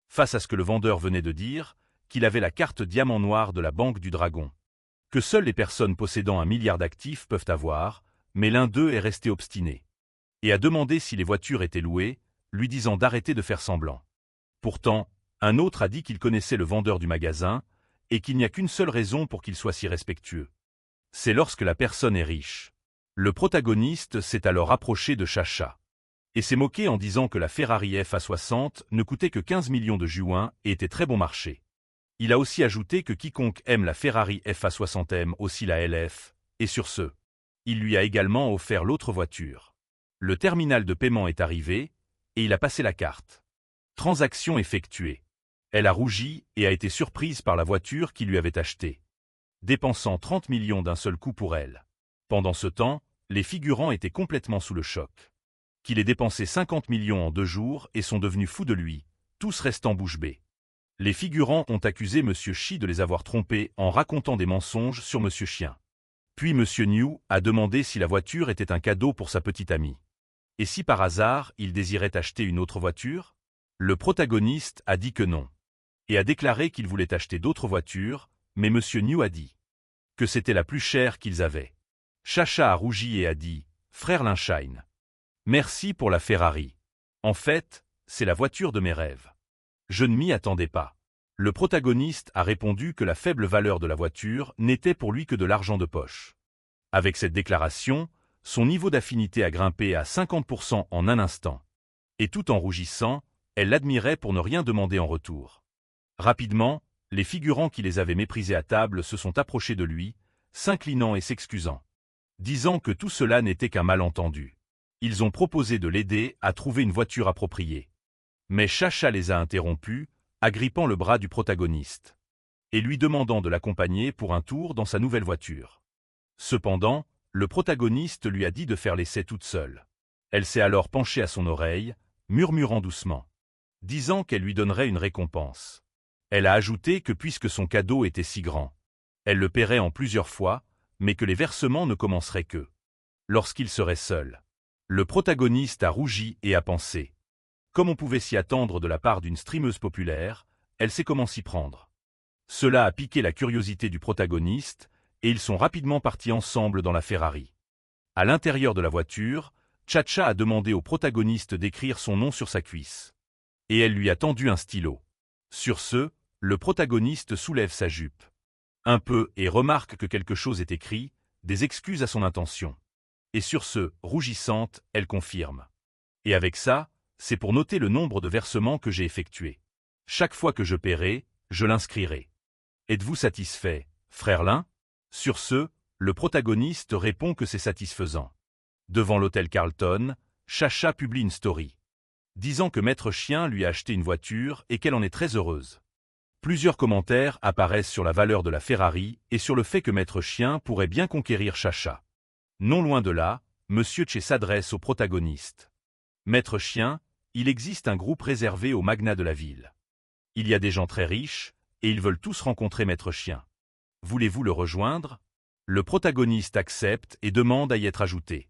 face à ce que le vendeur venait de dire, qu'il avait la carte diamant noir de la Banque du Dragon, que seules les personnes possédant 1 milliard d'actifs peuvent avoir, mais l'un d'eux est resté obstiné et a demandé si les voitures étaient louées, lui disant d'arrêter de faire semblant. Pourtant, un autre a dit qu'il connaissait le vendeur du magasin et qu'il n'y a qu'une seule raison pour qu'il soit si respectueux. C'est lorsque la personne est riche. Le protagoniste s'est alors approché de Chacha et s'est moqué en disant que la Ferrari FA60 ne coûtait que 15 millions de juin et était très bon marché. Il a aussi ajouté que quiconque aime la Ferrari FA60 aime aussi la LF, et sur ce, il lui a également offert l'autre voiture. Le terminal de paiement est arrivé, et il a passé la carte. Transaction effectuée. Elle a rougi et a été surprise par la voiture qu'il lui avait achetée, dépensant 30 millions d'un seul coup pour elle. Pendant ce temps, les figurants étaient complètement sous le choc. Qu'il ait dépensé 50 millions en 2 jours et sont devenus fous de lui, tous restant bouche bée. Les figurants ont accusé M. Shi de les avoir trompés en racontant des mensonges sur M. Chien. Puis M. New a demandé si la voiture était un cadeau pour sa petite amie. Et si par hasard il désirait acheter une autre voiture? Le protagoniste a dit que non, et a déclaré qu'il voulait acheter d'autres voitures, mais M. New a dit que c'était la plus chère qu'ils avaient. Chacha a rougi et a dit « Frère Linshine, merci pour la Ferrari. En fait, c'est la voiture de mes rêves. Je ne m'y attendais pas. » Le protagoniste a répondu que la faible valeur de la voiture n'était pour lui que de l'argent de poche. Avec cette déclaration, son niveau d'affinité a grimpé à 50% en un instant. Et tout en rougissant, elle l'admirait pour ne rien demander en retour. Rapidement, les figurants qui les avaient méprisés à table se sont approchés de lui, s'inclinant et s'excusant, disant que tout cela n'était qu'un malentendu. Ils ont proposé de l'aider à trouver une voiture appropriée. Mais Chacha les a interrompus, agrippant le bras du protagoniste et lui demandant de l'accompagner pour un tour dans sa nouvelle voiture. Cependant, le protagoniste lui a dit de faire l'essai toute seule. Elle s'est alors penchée à son oreille, murmurant doucement disant qu'elle lui donnerait une récompense. Elle a ajouté que puisque son cadeau était si grand, elle le paierait en plusieurs fois, mais que les versements ne commenceraient que lorsqu'il serait seul. Le protagoniste a rougi et a pensé. Comme on pouvait s'y attendre de la part d'une streameuse populaire, elle sait comment s'y prendre. Cela a piqué la curiosité du protagoniste, et ils sont rapidement partis ensemble dans la Ferrari. À l'intérieur de la voiture, Chacha a demandé au protagoniste d'écrire son nom sur sa cuisse. Et elle lui a tendu un stylo. Sur ce, le protagoniste soulève sa jupe un peu et remarque que quelque chose est écrit, des excuses à son intention. Et sur ce, rougissante, elle confirme. Et avec ça, c'est pour noter le nombre de versements que j'ai effectués. Chaque fois que je paierai, je l'inscrirai. Êtes-vous satisfait, frère Lin? Sur ce, le protagoniste répond que c'est satisfaisant. Devant l'hôtel Carlton, Chacha publie une story, disant que Maître Chien lui a acheté une voiture et qu'elle en est très heureuse. Plusieurs commentaires apparaissent sur la valeur de la Ferrari et sur le fait que Maître Chien pourrait bien conquérir Chacha. Non loin de là, Monsieur Che s'adresse au protagoniste. Maître Chien, il existe un groupe réservé aux magnats de la ville. Il y a des gens très riches, et ils veulent tous rencontrer Maître Chien. Voulez-vous le rejoindre? Le protagoniste accepte et demande à y être ajouté.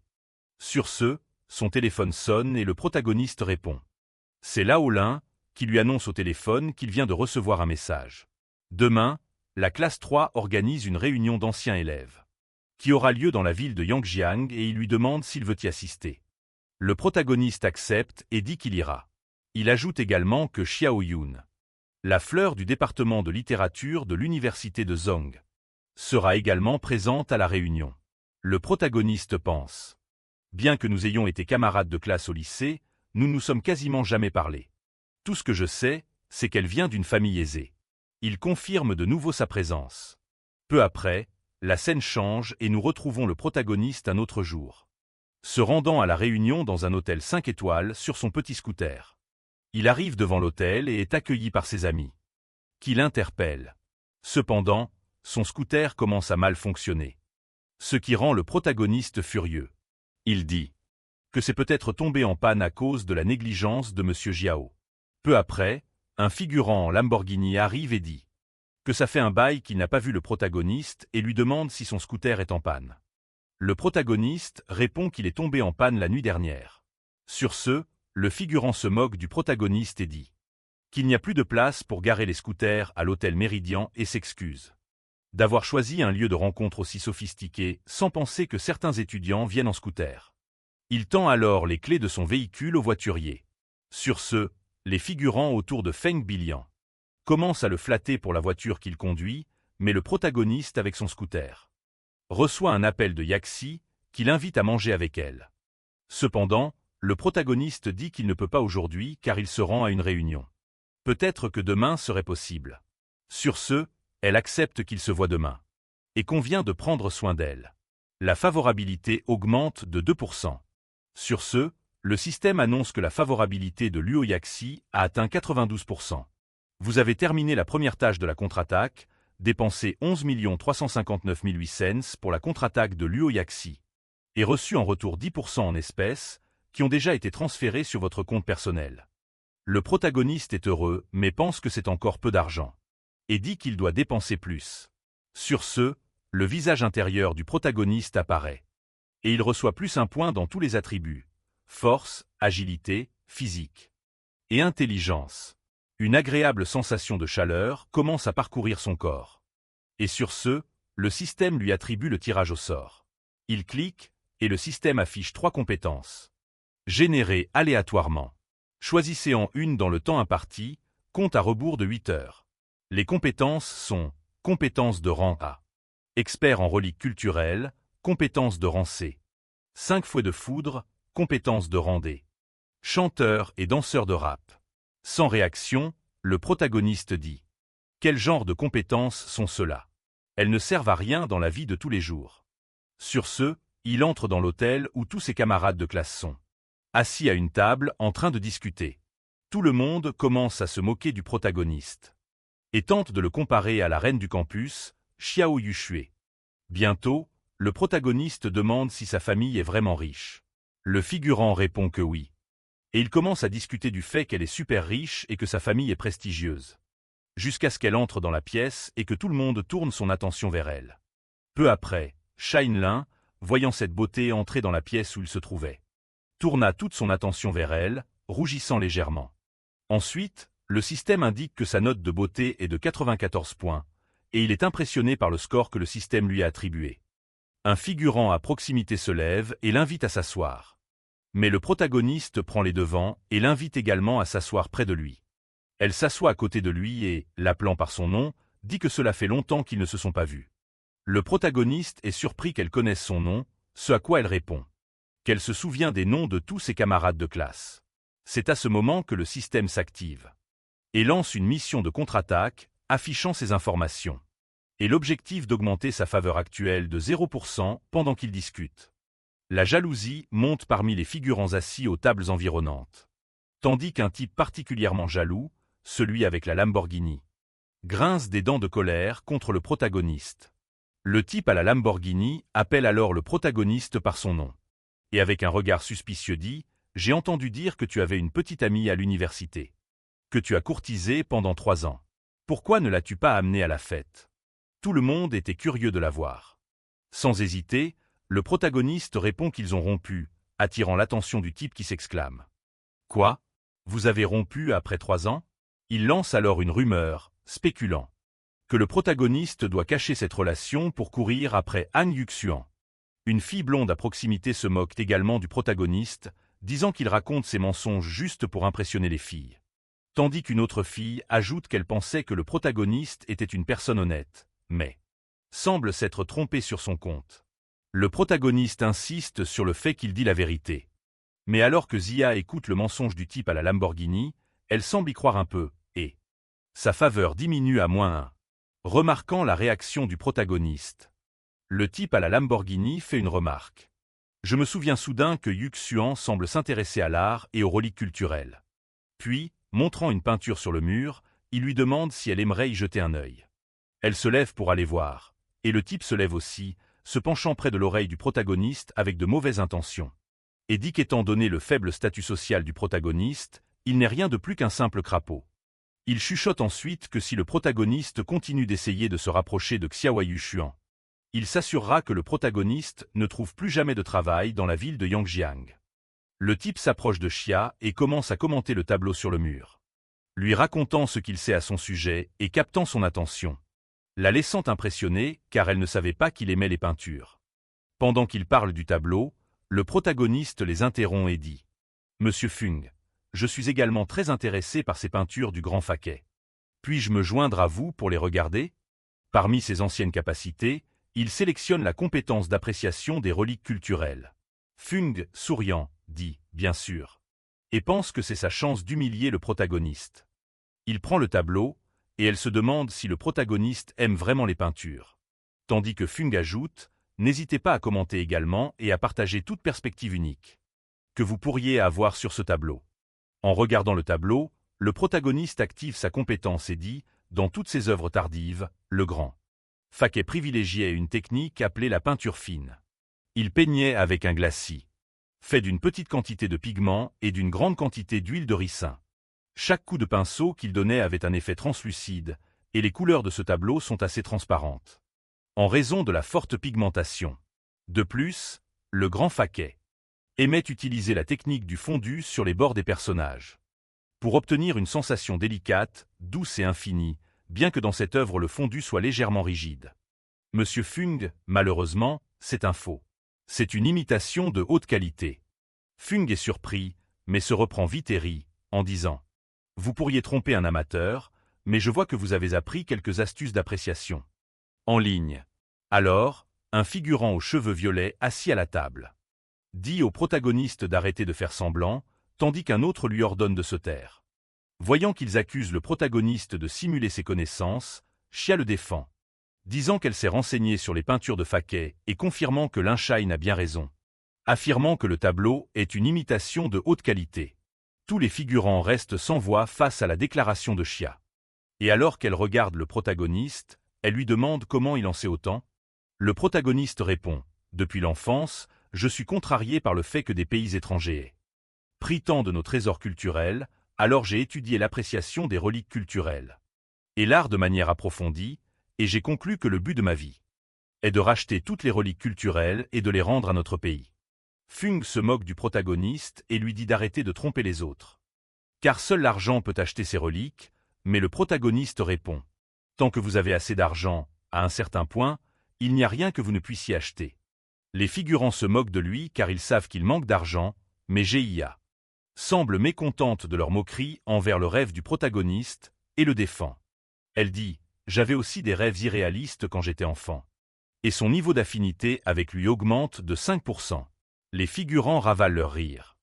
Sur ce, son téléphone sonne et le protagoniste répond. C'est Lao Lin, qui lui annonce au téléphone qu'il vient de recevoir un message. Demain, la classe 3 organise une réunion d'anciens élèves, qui aura lieu dans la ville de Yangjiang et il lui demande s'il veut y assister. Le protagoniste accepte et dit qu'il ira. Il ajoute également que Xiao Yun, la fleur du département de littérature de l'université de Zhong, sera également présente à la réunion. Le protagoniste pense. Bien que nous ayons été camarades de classe au lycée, nous nous sommes quasiment jamais parlé. Tout ce que je sais, c'est qu'elle vient d'une famille aisée. Il confirme de nouveau sa présence. Peu après, la scène change et nous retrouvons le protagoniste un autre jour, se rendant à la réunion dans un hôtel 5 étoiles sur son petit scooter. Il arrive devant l'hôtel et est accueilli par ses amis, qui l'interpellent. Cependant, son scooter commence à mal fonctionner, ce qui rend le protagoniste furieux. Il dit que c'est peut-être tombé en panne à cause de la négligence de Monsieur Jiao. Peu après, un figurant en Lamborghini arrive et dit que ça fait un bail qu'il n'a pas vu le protagoniste et lui demande si son scooter est en panne. Le protagoniste répond qu'il est tombé en panne la nuit dernière. Sur ce, le figurant se moque du protagoniste et dit qu'il n'y a plus de place pour garer les scooters à l'hôtel Méridien et s'excuse d'avoir choisi un lieu de rencontre aussi sophistiqué sans penser que certains étudiants viennent en scooter. Il tend alors les clés de son véhicule au voiturier. Sur ce, les figurants autour de Feng Bilian commencent à le flatter pour la voiture qu'il conduit, mais le protagoniste avec son scooter reçoit un appel de Yaxi qui l'invite à manger avec elle. Cependant, le protagoniste dit qu'il ne peut pas aujourd'hui car il se rend à une réunion. Peut-être que demain serait possible. Sur ce, elle accepte qu'il se voit demain et convient de prendre soin d'elle. La favorabilité augmente de 2%. Sur ce, le système annonce que la favorabilité de Luo Yaxi a atteint 92%. Vous avez terminé la première tâche de la contre-attaque, dépensé 11 359 008 cents pour la contre-attaque de Luo Yaxi, et reçu en retour 10% en espèces, qui ont déjà été transférés sur votre compte personnel. Le protagoniste est heureux, mais pense que c'est encore peu d'argent, et dit qu'il doit dépenser plus. Sur ce, le visage intérieur du protagoniste apparaît, et il reçoit plus un point dans tous les attributs. Force, agilité, physique et intelligence. Une agréable sensation de chaleur commence à parcourir son corps. Et sur ce, le système lui attribue le tirage au sort. Il clique, et le système affiche 3 compétences. Générées aléatoirement. Choisissez en une dans le temps imparti, compte à rebours de 8 heures. Les compétences sont compétences de rang A, expert en reliques culturelles, compétences de rang C, 5 fouets de foudre, compétences de rang D, chanteur et danseur de rap. Sans réaction, le protagoniste dit. Quel genre de compétences sont ceux-là? Elles ne servent à rien dans la vie de tous les jours. Sur ce, il entre dans l'hôtel où tous ses camarades de classe sont assis à une table en train de discuter. Tout le monde commence à se moquer du protagoniste et tente de le comparer à la reine du campus, Xiao Yuxue. Bientôt, le protagoniste demande si sa famille est vraiment riche. Le figurant répond que oui. Et ils commencent à discuter du fait qu'elle est super riche et que sa famille est prestigieuse. Jusqu'à ce qu'elle entre dans la pièce et que tout le monde tourne son attention vers elle. Peu après, Shainlin, voyant cette beauté entrer dans la pièce où il se trouvait, tourna toute son attention vers elle, rougissant légèrement. Ensuite, le système indique que sa note de beauté est de 94 points, et il est impressionné par le score que le système lui a attribué. Un figurant à proximité se lève et l'invite à s'asseoir. Mais le protagoniste prend les devants et l'invite également à s'asseoir près de lui. Elle s'assoit à côté de lui et, l'appelant par son nom, dit que cela fait longtemps qu'ils ne se sont pas vus. Le protagoniste est surpris qu'elle connaisse son nom, ce à quoi elle répond qu'elle se souvient des noms de tous ses camarades de classe. C'est à ce moment que le système s'active et lance une mission de contre-attaque, affichant ces informations. Et l'objectif d'augmenter sa faveur actuelle de 0% pendant qu'ils discutent. La jalousie monte parmi les figurants assis aux tables environnantes. Tandis qu'un type particulièrement jaloux, celui avec la Lamborghini, grince des dents de colère contre le protagoniste. Le type à la Lamborghini appelle alors le protagoniste par son nom. Et avec un regard suspicieux dit « J'ai entendu dire que tu avais une petite amie à l'université. Que tu as courtisée pendant 3 ans. Pourquoi ne l'as-tu pas amenée à la fête ?» Tout le monde était curieux de la voir. Sans hésiter, le protagoniste répond qu'ils ont rompu, attirant l'attention du type qui s'exclame. « Quoi? Vous avez rompu après 3 ans ?» Il lance alors une rumeur, spéculant que le protagoniste doit cacher cette relation pour courir après Han Yuxuan. Une fille blonde à proximité se moque également du protagoniste, disant qu'il raconte ses mensonges juste pour impressionner les filles. Tandis qu'une autre fille ajoute qu'elle pensait que le protagoniste était une personne honnête, mais semble s'être trompée sur son compte. Le protagoniste insiste sur le fait qu'il dit la vérité. Mais alors que Zia écoute le mensonge du type à la Lamborghini, elle semble y croire un peu, et sa faveur diminue à -1. Remarquant la réaction du protagoniste, le type à la Lamborghini fait une remarque. Je me souviens soudain que Yuxuan semble s'intéresser à l'art et aux reliques culturelles. Puis, montrant une peinture sur le mur, il lui demande si elle aimerait y jeter un œil. Elle se lève pour aller voir, et le type se lève aussi, se penchant près de l'oreille du protagoniste avec de mauvaises intentions. Et dit qu'étant donné le faible statut social du protagoniste, il n'est rien de plus qu'un simple crapaud. Il chuchote ensuite que si le protagoniste continue d'essayer de se rapprocher de Xiao Yuxuan, il s'assurera que le protagoniste ne trouve plus jamais de travail dans la ville de Yangjiang. Le type s'approche de Xia et commence à commenter le tableau sur le mur, lui racontant ce qu'il sait à son sujet et captant son attention, la laissant impressionnée car elle ne savait pas qu'il aimait les peintures. Pendant qu'il parle du tableau, le protagoniste les interrompt et dit « Monsieur Fung, je suis également très intéressé par ces peintures du grand Faquet. Puis-je me joindre à vous pour les regarder ?» Parmi ses anciennes capacités, il sélectionne la compétence d'appréciation des reliques culturelles. Fung, souriant, dit « Bien sûr » et pense que c'est sa chance d'humilier le protagoniste. Il prend le tableau, et elle se demande si le protagoniste aime vraiment les peintures. Tandis que Fung ajoute « N'hésitez pas à commenter également et à partager toute perspective unique que vous pourriez avoir sur ce tableau. » En regardant le tableau, le protagoniste active sa compétence et dit « Dans toutes ses œuvres tardives, le grand Faquet privilégiait une technique appelée la peinture fine. Il peignait avec un glacis, fait d'une petite quantité de pigments et d'une grande quantité d'huile de ricin. Chaque coup de pinceau qu'il donnait avait un effet translucide, et les couleurs de ce tableau sont assez transparentes, en raison de la forte pigmentation. De plus, le grand Faquet aimait utiliser la technique du fondu sur les bords des personnages, pour obtenir une sensation délicate, douce et infinie, bien que dans cette œuvre le fondu soit légèrement rigide. Monsieur Fung, malheureusement, c'est un faux. C'est une imitation de haute qualité. Fung est surpris, mais se reprend vite et rit, en disant « Vous pourriez tromper un amateur, mais je vois que vous avez appris quelques astuces d'appréciation. » En ligne. Alors, un figurant aux cheveux violets assis à la table dit au protagoniste d'arrêter de faire semblant, tandis qu'un autre lui ordonne de se taire. Voyant qu'ils accusent le protagoniste de simuler ses connaissances, Xia le défend, disant qu'elle s'est renseignée sur les peintures de Faquet et confirmant que Linshine a bien raison, affirmant que le tableau est une imitation de haute qualité. Tous les figurants restent sans voix face à la déclaration de Xia. Et alors qu'elle regarde le protagoniste, elle lui demande comment il en sait autant. Le protagoniste répond « Depuis l'enfance, je suis contrarié par le fait que des pays étrangers aient Pris tant de nos trésors culturels, alors j'ai étudié l'appréciation des reliques culturelles et l'art de manière approfondie, et j'ai conclu que le but de ma vie est de racheter toutes les reliques culturelles et de les rendre à notre pays. Fung se moque du protagoniste et lui dit d'arrêter de tromper les autres. Car seul l'argent peut acheter ces reliques, mais le protagoniste répond. Tant que vous avez assez d'argent, à un certain point, il n'y a rien que vous ne puissiez acheter. Les figurants se moquent de lui car ils savent qu'il manque d'argent, mais GIA semble mécontente de leur moquerie envers le rêve du protagoniste et le défend. Elle dit « J'avais aussi des rêves irréalistes quand j'étais enfant. » Et son niveau d'affinité avec lui augmente de 5%. Les figurants ravalent leur rire.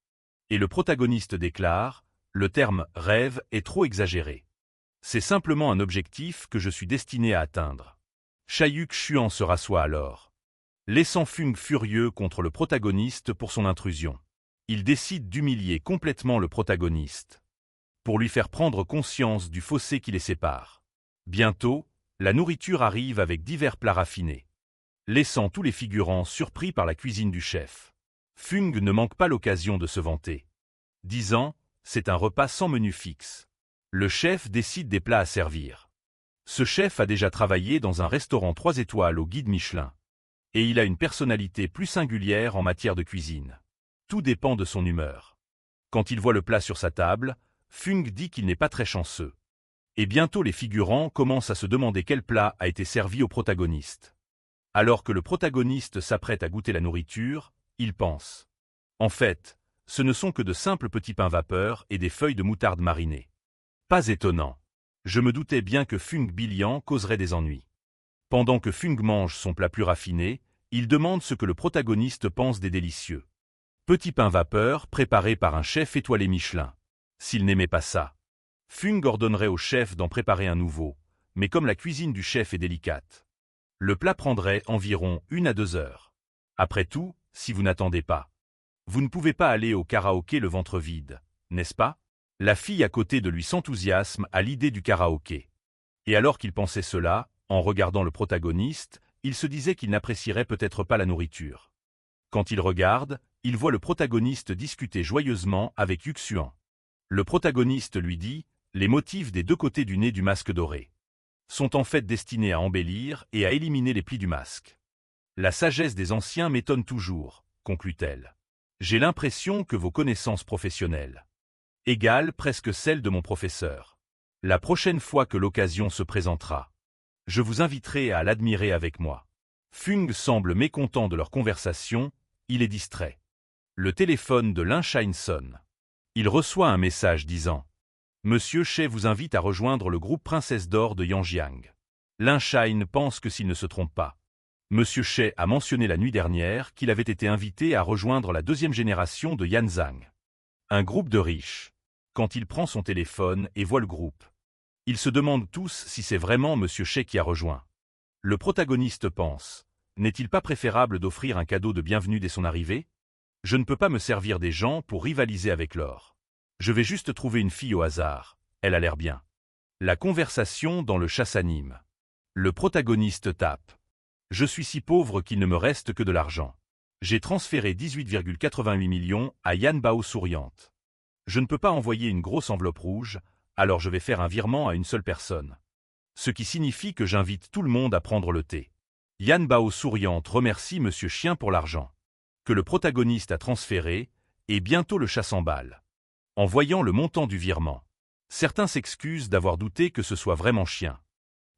Et le protagoniste déclare « Le terme « rêve » est trop exagéré. C'est simplement un objectif que je suis destiné à atteindre. » Shayuk Xuan se rassoit alors, laissant Fung furieux contre le protagoniste pour son intrusion. Il décide d'humilier complètement le protagoniste, pour lui faire prendre conscience du fossé qui les sépare. Bientôt, la nourriture arrive avec divers plats raffinés, laissant tous les figurants surpris par la cuisine du chef. Fung ne manque pas l'occasion de se vanter, disant « C'est un repas sans menu fixe. » Le chef décide des plats à servir. Ce chef a déjà travaillé dans un restaurant 3 étoiles au guide Michelin, et il a une personnalité plus singulière en matière de cuisine. Tout dépend de son humeur. Quand il voit le plat sur sa table, Fung dit qu'il n'est pas très chanceux. Et bientôt les figurants commencent à se demander quel plat a été servi au protagoniste. Alors que le protagoniste s'apprête à goûter la nourriture, il pense. En fait, ce ne sont que de simples petits pains vapeur et des feuilles de moutarde marinées. Pas étonnant. Je me doutais bien que Fung Bilian causerait des ennuis. Pendant que Fung mange son plat plus raffiné, il demande ce que le protagoniste pense des délicieux petits pains vapeur préparés par un chef étoilé Michelin. S'il n'aimait pas ça, Fung ordonnerait au chef d'en préparer un nouveau, mais comme la cuisine du chef est délicate, le plat prendrait environ 1 à 2 heures. Après tout, si vous n'attendez pas, vous ne pouvez pas aller au karaoké le ventre vide, n'est-ce pas? La fille à côté de lui s'enthousiasme à l'idée du karaoké. Et alors qu'il pensait cela, en regardant le protagoniste, il se disait qu'il n'apprécierait peut-être pas la nourriture. Quand il regarde, il voit le protagoniste discuter joyeusement avec Yuxuan. Le protagoniste lui dit « Les motifs des 2 côtés du nez du masque doré sont en fait destinés à embellir et à éliminer les plis du masque. La sagesse des anciens m'étonne toujours, conclut-elle. J'ai l'impression que vos connaissances professionnelles égalent presque celles de mon professeur. La prochaine fois que l'occasion se présentera, je vous inviterai à l'admirer avec moi. » Fung semble mécontent de leur conversation, il est distrait. Le téléphone de Lin Shine sonne. Il reçoit un message disant « Monsieur Che vous invite à rejoindre le groupe Princesse d'Or de Yangjiang. » Lin Shine pense que s'il ne se trompe pas. Monsieur Che a mentionné la nuit dernière qu'il avait été invité à rejoindre la 2e génération de Yanzhang, un groupe de riches. Quand il prend son téléphone et voit le groupe, ils se demandent tous si c'est vraiment Monsieur Che qui a rejoint. Le protagoniste pense « N'est-il pas préférable d'offrir un cadeau de bienvenue dès son arrivée ? Je ne peux pas me servir des gens pour rivaliser avec l'or. Je vais juste trouver une fille au hasard, elle a l'air bien. » La conversation dans le chasse-anime. Le protagoniste tape. « Je suis si pauvre qu'il ne me reste que de l'argent. J'ai transféré 18,88 millions à Yan Bao souriante. Je ne peux pas envoyer une grosse enveloppe rouge, alors je vais faire un virement à une seule personne. Ce qui signifie que j'invite tout le monde à prendre le thé. » Yan Bao souriante remercie Monsieur Chien pour l'argent que le protagoniste a transféré, et bientôt le chat s'emballe. En voyant le montant du virement, certains s'excusent d'avoir douté que ce soit vraiment Chien.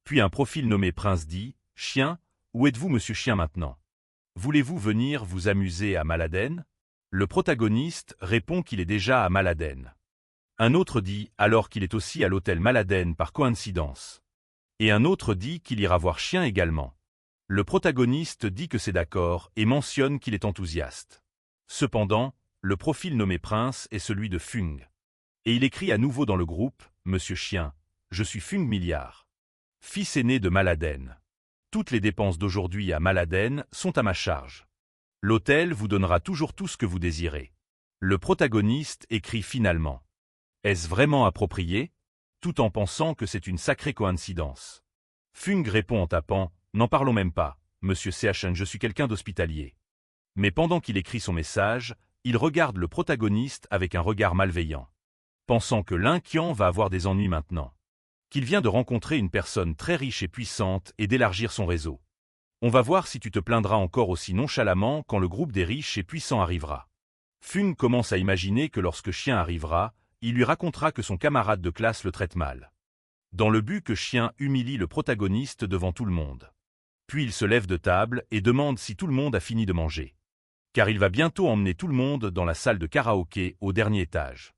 Puis un profil nommé Prince dit « Chien, où êtes-vous Monsieur Chien maintenant? Voulez-vous venir vous amuser à Maladen ?» Le protagoniste répond qu'il est déjà à Maladen. Un autre dit alors qu'il est aussi à l'hôtel Maladen par coïncidence. Et un autre dit qu'il ira voir Chien également. Le protagoniste dit que c'est d'accord et mentionne qu'il est enthousiaste. Cependant, le profil nommé Prince est celui de Fung. Et il écrit à nouveau dans le groupe « Monsieur Chien, je suis Fung Milliard, fils aîné de Maladen. Toutes les dépenses d'aujourd'hui à Maladen sont à ma charge. L'hôtel vous donnera toujours tout ce que vous désirez. » Le protagoniste écrit finalement « Est-ce vraiment approprié ?» tout en pensant que c'est une sacrée coïncidence. Fung répond en tapant « N'en parlons même pas, Monsieur CHN, je suis quelqu'un d'hospitalier. » Mais pendant qu'il écrit son message, il regarde le protagoniste avec un regard malveillant, pensant que Linqian va avoir des ennuis maintenant, qu'il vient de rencontrer une personne très riche et puissante et d'élargir son réseau. On va voir si tu te plaindras encore aussi nonchalamment quand le groupe des riches et puissants arrivera. Fung commence à imaginer que lorsque Chien arrivera, il lui racontera que son camarade de classe le traite mal, dans le but que Chien humilie le protagoniste devant tout le monde. Puis il se lève de table et demande si tout le monde a fini de manger, car il va bientôt emmener tout le monde dans la salle de karaoké au dernier étage.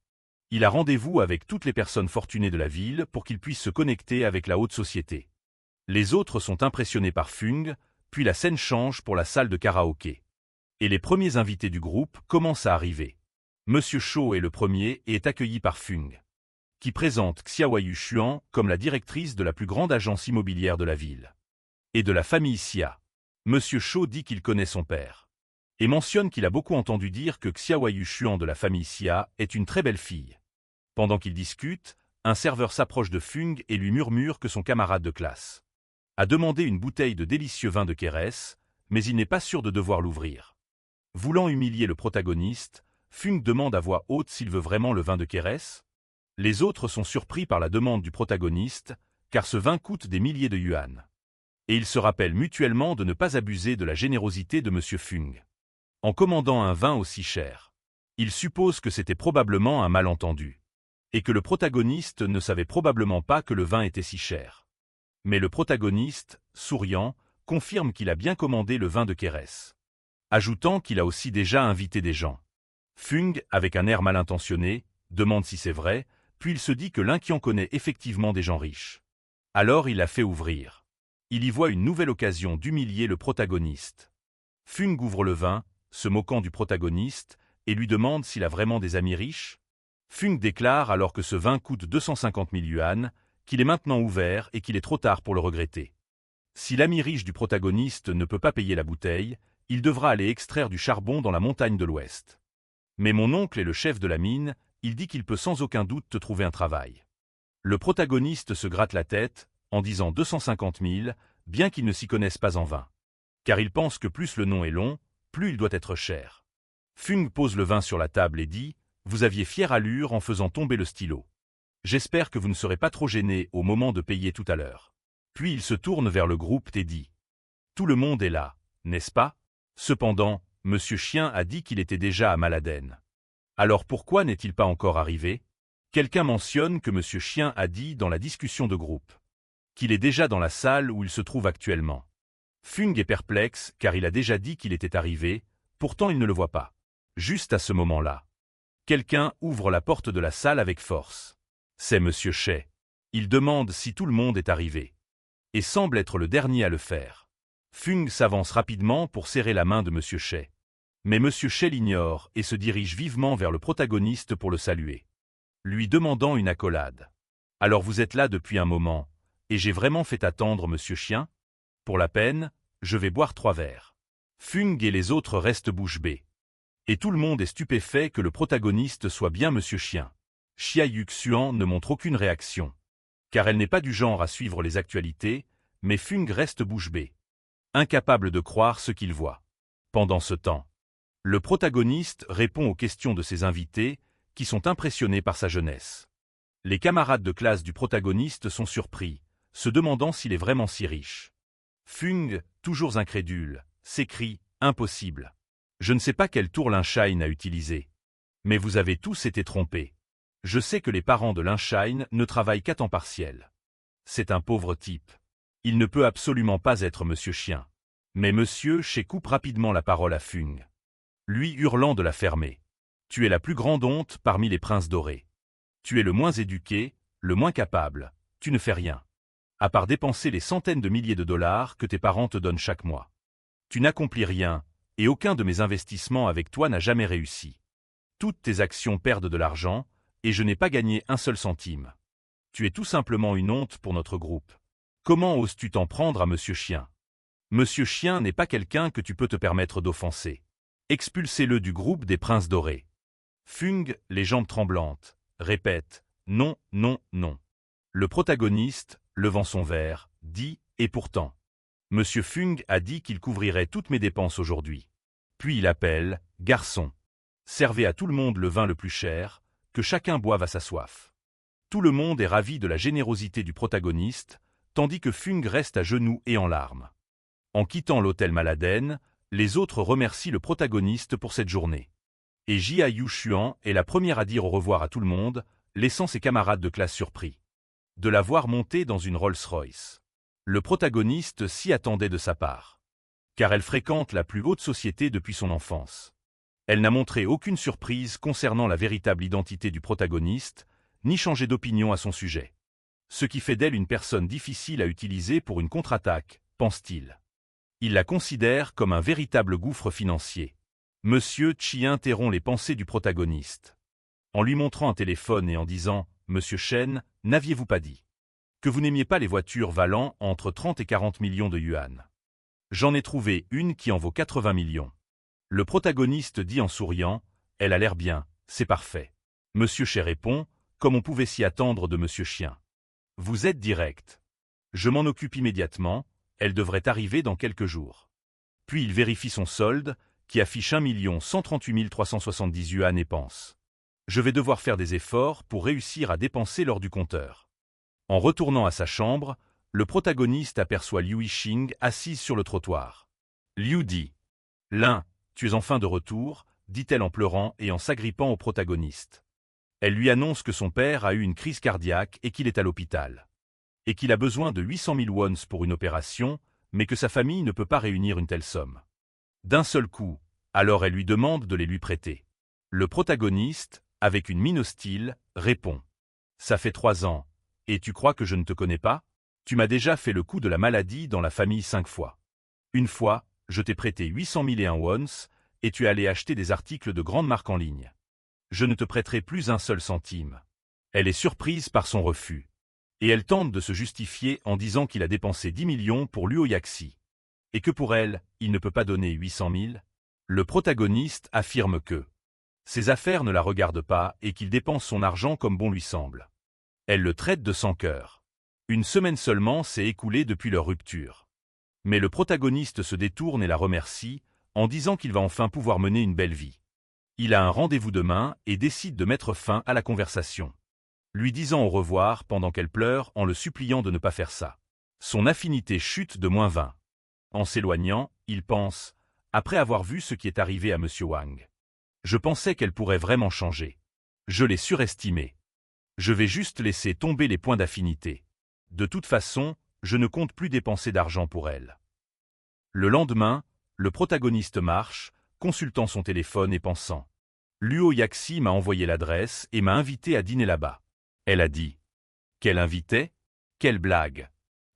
Il a rendez-vous avec toutes les personnes fortunées de la ville pour qu'il puisse se connecter avec la haute société. Les autres sont impressionnés par Fung, puis la scène change pour la salle de karaoké. Et les premiers invités du groupe commencent à arriver. Monsieur Shaw est le premier et est accueilli par Fung, qui présente Xiaoyu Xuan comme la directrice de la plus grande agence immobilière de la ville. Et de la famille Xia. Monsieur Shaw dit qu'il connaît son père, et mentionne qu'il a beaucoup entendu dire que Xiaoyu Xuan de la famille Xia est une très belle fille. Pendant qu'ils discutent, un serveur s'approche de Fung et lui murmure que son camarade de classe a demandé une bouteille de délicieux vin de Kérès, mais il n'est pas sûr de devoir l'ouvrir. Voulant humilier le protagoniste, Fung demande à voix haute s'il veut vraiment le vin de Kérès. Les autres sont surpris par la demande du protagoniste, car ce vin coûte des milliers de yuan. Et ils se rappellent mutuellement de ne pas abuser de la générosité de Monsieur Fung en commandant un vin aussi cher. Ils supposent que c'était probablement un malentendu, et que le protagoniste ne savait probablement pas que le vin était si cher. Mais le protagoniste, souriant, confirme qu'il a bien commandé le vin de Kérès, ajoutant qu'il a aussi déjà invité des gens. Fung, avec un air mal intentionné, demande si c'est vrai, puis il se dit que Linqian connaît effectivement des gens riches. Alors il la fait ouvrir. Il y voit une nouvelle occasion d'humilier le protagoniste. Fung ouvre le vin, se moquant du protagoniste, et lui demande s'il a vraiment des amis riches. Fung déclare alors que ce vin coûte 250 000 yuan, qu'il est maintenant ouvert et qu'il est trop tard pour le regretter. Si l'ami riche du protagoniste ne peut pas payer la bouteille, il devra aller extraire du charbon dans la montagne de l'Ouest. Mais mon oncle est le chef de la mine, il dit qu'il peut sans aucun doute te trouver un travail. Le protagoniste se gratte la tête, en disant 250 000, bien qu'il ne s'y connaisse pas en vin. Car il pense que plus le nom est long, plus il doit être cher. Fung pose le vin sur la table et dit « Vous aviez fière allure en faisant tomber le stylo. J'espère que vous ne serez pas trop gêné au moment de payer tout à l'heure. » Puis il se tourne vers le groupe et dit « Tout le monde est là, n'est-ce pas? Cependant, Monsieur Chien a dit qu'il était déjà à Maladen. Alors pourquoi n'est-il pas encore arrivé? » Quelqu'un mentionne que Monsieur Chien a dit dans la discussion de groupe qu'il est déjà dans la salle où il se trouve actuellement. Fung est perplexe car il a déjà dit qu'il était arrivé, pourtant il ne le voit pas. Juste à ce moment-là, quelqu'un ouvre la porte de la salle avec force. C'est Monsieur Che. Il demande si tout le monde est arrivé, et semble être le dernier à le faire. Fung s'avance rapidement pour serrer la main de Monsieur Che. Mais Monsieur Che l'ignore et se dirige vivement vers le protagoniste pour le saluer, lui demandant une accolade. « Alors vous êtes là depuis un moment, et j'ai vraiment fait attendre Monsieur Chien? Pour la peine, je vais boire 3 verres. » Fung et les autres restent bouche bée. Et tout le monde est stupéfait que le protagoniste soit bien Monsieur Chien. Xiaoyu Xuan ne montre aucune réaction, car elle n'est pas du genre à suivre les actualités, mais Fung reste bouche bée, incapable de croire ce qu'il voit. Pendant ce temps, le protagoniste répond aux questions de ses invités, qui sont impressionnés par sa jeunesse. Les camarades de classe du protagoniste sont surpris, se demandant s'il est vraiment si riche. Fung, toujours incrédule, s'écrie « Impossible. Je ne sais pas quel tour Linshine a utilisé. Mais vous avez tous été trompés. Je sais que les parents de Linshine ne travaillent qu'à temps partiel. C'est un pauvre type. Il ne peut absolument pas être Monsieur Chien. » Mais Monsieur Che coupe rapidement la parole à Fung, lui hurlant de la fermer. « Tu es la plus grande honte parmi les princes dorés. Tu es le moins éduqué, le moins capable, tu ne fais rien. À part dépenser les centaines de milliers de dollars que tes parents te donnent chaque mois. Tu n'accomplis rien, et aucun de mes investissements avec toi n'a jamais réussi. Toutes tes actions perdent de l'argent, et je n'ai pas gagné un seul centime. Tu es tout simplement une honte pour notre groupe. Comment oses-tu t'en prendre à Monsieur Chien? Monsieur Chien n'est pas quelqu'un que tu peux te permettre d'offenser. Expulsez-le du groupe des princes dorés. » Fung, les jambes tremblantes, répète « Non, non, non. » Le protagoniste, levant son verre, dit « Et pourtant, Monsieur Fung a dit qu'il couvrirait toutes mes dépenses aujourd'hui. » Puis il appelle « Garçon. Servez à tout le monde le vin le plus cher, que chacun boive à sa soif. Tout le monde est ravi de la générosité du protagoniste, tandis que Fung reste à genoux et en larmes. En quittant l'hôtel Maladen, les autres remercient le protagoniste pour cette journée. Et Jia Yuxuan est la première à dire au revoir à tout le monde, laissant ses camarades de classe surpris de la voir monter dans une Rolls-Royce. Le protagoniste s'y attendait de sa part, car elle fréquente la plus haute société depuis son enfance. Elle n'a montré aucune surprise concernant la véritable identité du protagoniste, ni changé d'opinion à son sujet. Ce qui fait d'elle une personne difficile à utiliser pour une contre-attaque, pense-t-il. Il la considère comme un véritable gouffre financier. Monsieur Chi interrompt les pensées du protagoniste, en lui montrant un téléphone et en disant « Monsieur Shen, n'aviez-vous pas dit que vous n'aimiez pas les voitures valant entre 30 et 40 millions de yuan? J'en ai trouvé une qui en vaut 80 millions. » Le protagoniste dit en souriant « Elle a l'air bien, c'est parfait. » Monsieur Chen répond « Comme on pouvait s'y attendre de Monsieur Chien. Vous êtes direct. Je m'en occupe immédiatement, elle devrait arriver dans quelques jours. » Puis il vérifie son solde, qui affiche 1 138 370 yuan et pense « Je vais devoir faire des efforts pour réussir à dépenser l'or du compteur. » En retournant à sa chambre, le protagoniste aperçoit Liu Yixing assise sur le trottoir. Liu dit « Lin, tu es enfin de retour », dit-elle en pleurant et en s'agrippant au protagoniste. Elle lui annonce que son père a eu une crise cardiaque et qu'il est à l'hôpital. Et qu'il a besoin de 800 000 wons pour une opération, mais que sa famille ne peut pas réunir une telle somme. D'un seul coup, alors elle lui demande de les lui prêter. Le protagoniste, avec une mine hostile, répond « Ça fait 3 ans, et tu crois que je ne te connais pas? Tu m'as déjà fait le coup de la maladie dans la famille 5 fois. Une fois, je t'ai prêté 800 001 wons, et tu es allé acheter des articles de grande marque en ligne. Je ne te prêterai plus un seul centime. » Elle est surprise par son refus. Et elle tente de se justifier en disant qu'il a dépensé 10 millions pour Luo Yaxi. Et que pour elle, il ne peut pas donner 800 000. Le protagoniste affirme que ses affaires ne la regardent pas et qu'il dépense son argent comme bon lui semble. Elle le traite de sans cœur. Une semaine seulement s'est écoulée depuis leur rupture. Mais le protagoniste se détourne et la remercie, en disant qu'il va enfin pouvoir mener une belle vie. Il a un rendez-vous demain et décide de mettre fin à la conversation, lui disant au revoir pendant qu'elle pleure en le suppliant de ne pas faire ça. Son affinité chute de -20. En s'éloignant, il pense, après avoir vu ce qui est arrivé à Monsieur Wang. Je pensais qu'elle pourrait vraiment changer. Je l'ai surestimée. Je vais juste laisser tomber les points d'affinité. De toute façon, je ne compte plus dépenser d'argent pour elle. Le lendemain, le protagoniste marche, consultant son téléphone et pensant. Luo Yaxi m'a envoyé l'adresse et m'a invité à dîner là-bas. Elle a dit. Qu'elle invitait? Quelle blague!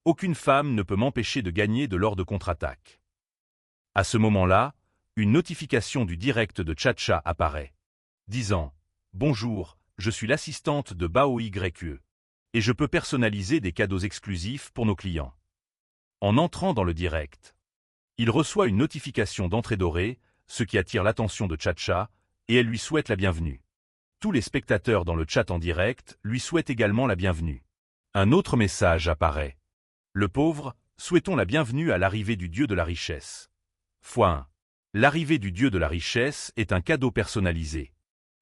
Aucune femme ne peut m'empêcher de gagner de l'or de contre-attaque. À ce moment-là, une notification du direct de Chacha apparaît, disant « Bonjour, je suis l'assistante de Bao Yue, et je peux personnaliser des cadeaux exclusifs pour nos clients. » En entrant dans le direct, il reçoit une notification d'entrée dorée, ce qui attire l'attention de Chacha, et elle lui souhaite la bienvenue. Tous les spectateurs dans le chat en direct lui souhaitent également la bienvenue. Un autre message apparaît. Le pauvre, souhaitons la bienvenue à l'arrivée du dieu de la richesse. *1. L'arrivée du dieu de la richesse est un cadeau personnalisé,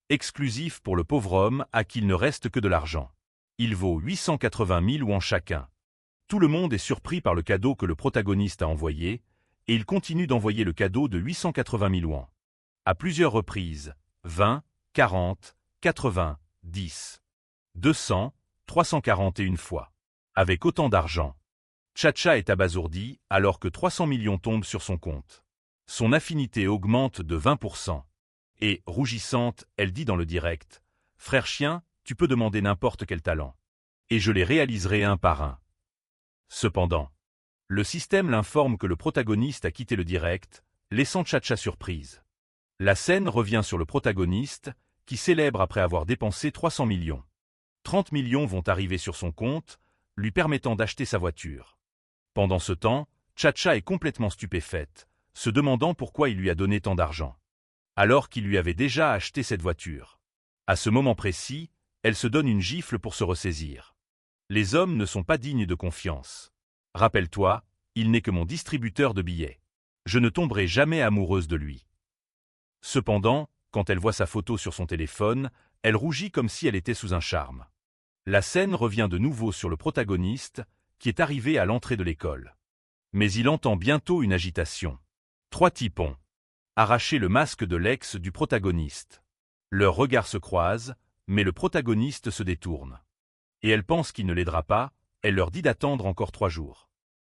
exclusif pour le pauvre homme à qui il ne reste que de l'argent. Il vaut 880 000 won chacun. Tout le monde est surpris par le cadeau que le protagoniste a envoyé, et il continue d'envoyer le cadeau de 880 000 won. À plusieurs reprises, 20, 40, 80, 10, 200, 341 fois. Avec autant d'argent. Chacha est abasourdi alors que 300 millions tombent sur son compte. Son affinité augmente de 20%. Et, rougissante, elle dit dans le direct, « Frère chien, tu peux demander n'importe quel talent. Et je les réaliserai un par un. » Cependant, le système l'informe que le protagoniste a quitté le direct, laissant Chacha surprise. La scène revient sur le protagoniste, qui célèbre après avoir dépensé 300 millions. 30 millions vont arriver sur son compte, lui permettant d'acheter sa voiture. Pendant ce temps, Chacha est complètement stupéfaite, se demandant pourquoi il lui a donné tant d'argent, alors qu'il lui avait déjà acheté cette voiture. À ce moment précis, elle se donne une gifle pour se ressaisir. Les hommes ne sont pas dignes de confiance. Rappelle-toi, il n'est que mon distributeur de billets. Je ne tomberai jamais amoureuse de lui. Cependant, quand elle voit sa photo sur son téléphone, elle rougit comme si elle était sous un charme. La scène revient de nouveau sur le protagoniste, qui est arrivé à l'entrée de l'école. Mais il entend bientôt une agitation. 3 types ont arraché le masque de l'ex du protagoniste. Leurs regards se croisent, mais le protagoniste se détourne. Et elle pense qu'il ne l'aidera pas, elle leur dit d'attendre encore 3 jours.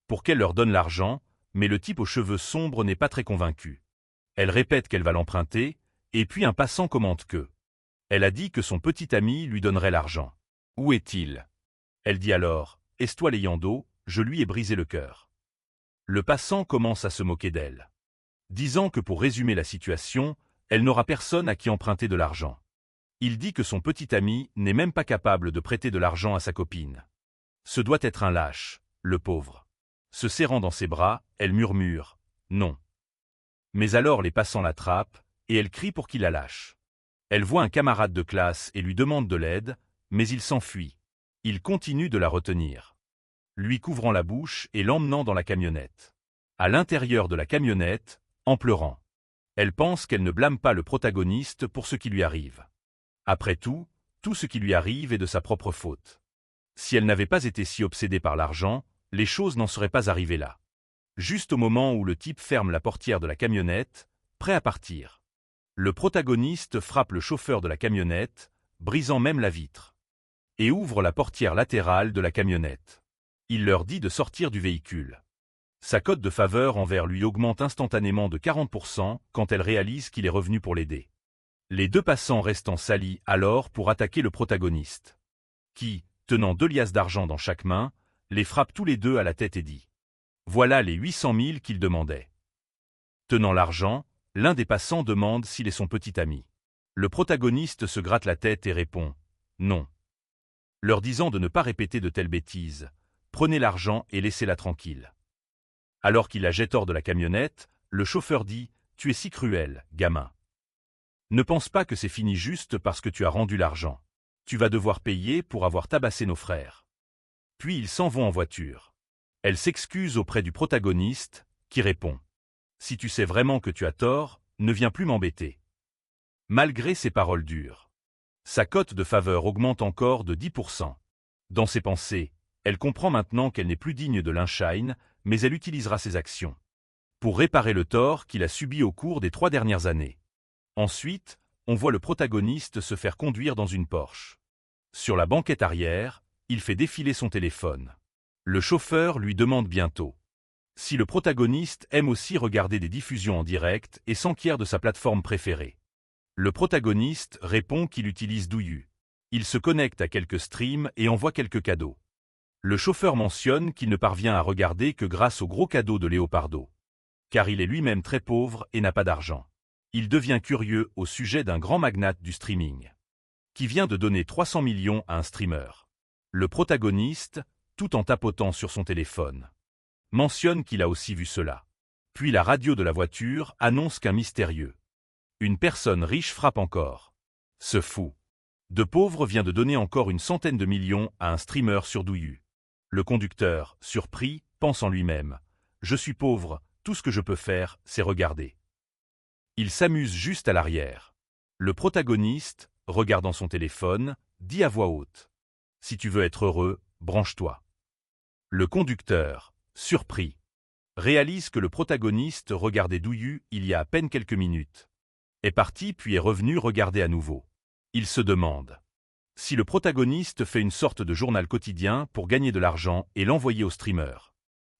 Pour qu'elle leur donne l'argent, mais le type aux cheveux sombres n'est pas très convaincu. Elle répète qu'elle va l'emprunter, et puis un passant commente que elle a dit que son petit ami lui donnerait l'argent. Où est-il? Elle dit alors, Est-toi les Yando, je lui ai brisé le cœur. Le passant commence à se moquer d'elle, disant que pour résumer la situation, elle n'aura personne à qui emprunter de l'argent. Il dit que son petit ami n'est même pas capable de prêter de l'argent à sa copine. Ce doit être un lâche, le pauvre. Se serrant dans ses bras, elle murmure « Non ». Mais alors les passants l'attrapent, et elle crie pour qu'il la lâche. Elle voit un camarade de classe et lui demande de l'aide, mais il s'enfuit. Il continue de la retenir, lui couvrant la bouche et l'emmenant dans la camionnette. À l'intérieur de la camionnette, en pleurant. Elle pense qu'elle ne blâme pas le protagoniste pour ce qui lui arrive. Après tout ce qui lui arrive est de sa propre faute. Si elle n'avait pas été si obsédée par l'argent, les choses n'en seraient pas arrivées là. Juste au moment où le type ferme la portière de la camionnette, prêt à partir. Le protagoniste frappe le chauffeur de la camionnette, brisant même la vitre, et ouvre la portière latérale de la camionnette. Il leur dit de sortir du véhicule. Sa cote de faveur envers lui augmente instantanément de 40% quand elle réalise qu'il est revenu pour l'aider. Les 2 passants restant salis alors pour attaquer le protagoniste, qui, tenant 2 liasses d'argent dans chaque main, les frappe tous les 2 à la tête et dit « Voilà les 800 000 qu'il demandait ». Tenant l'argent, l'un des passants demande s'il est son petit ami. Le protagoniste se gratte la tête et répond « Non ». Leur disant de ne pas répéter de telles bêtises, prenez l'argent et laissez-la tranquille. Alors qu'il la jette hors de la camionnette, le chauffeur dit « Tu es si cruel, gamin. Ne pense pas que c'est fini juste parce que tu as rendu l'argent. Tu vas devoir payer pour avoir tabassé nos frères. » Puis ils s'en vont en voiture. Elle s'excuse auprès du protagoniste, qui répond « Si tu sais vraiment que tu as tort, ne viens plus m'embêter. » Malgré ces paroles dures, sa cote de faveur augmente encore de 10%. Dans ses pensées, elle comprend maintenant qu'elle n'est plus digne de l'Unshine, mais elle utilisera ses actions pour réparer le tort qu'il a subi au cours des 3 dernières années. Ensuite, on voit le protagoniste se faire conduire dans une Porsche. Sur la banquette arrière, il fait défiler son téléphone. Le chauffeur lui demande bientôt si le protagoniste aime aussi regarder des diffusions en direct et s'enquiert de sa plateforme préférée. Le protagoniste répond qu'il utilise Douyu. Il se connecte à quelques streams et envoie quelques cadeaux. Le chauffeur mentionne qu'il ne parvient à regarder que grâce aux gros cadeaux de Léopardo, car il est lui-même très pauvre et n'a pas d'argent. Il devient curieux au sujet d'un grand magnate du streaming, qui vient de donner 300 millions à un streamer. Le protagoniste, tout en tapotant sur son téléphone, mentionne qu'il a aussi vu cela. Puis la radio de la voiture annonce qu'un mystérieux, une personne riche frappe encore. Ce fou de pauvre vient de donner encore une centaine de millions à un streamer sur Douyu. Le conducteur, surpris, pense en lui-même « Je suis pauvre, tout ce que je peux faire, c'est regarder ». Il s'amuse juste à l'arrière. Le protagoniste, regardant son téléphone, dit à voix haute « Si tu veux être heureux, branche-toi ». Le conducteur, surpris, réalise que le protagoniste regardait Douyu il y a à peine quelques minutes, est parti puis est revenu regarder à nouveau. Il se demande si le protagoniste fait une sorte de journal quotidien pour gagner de l'argent et l'envoyer au streamer,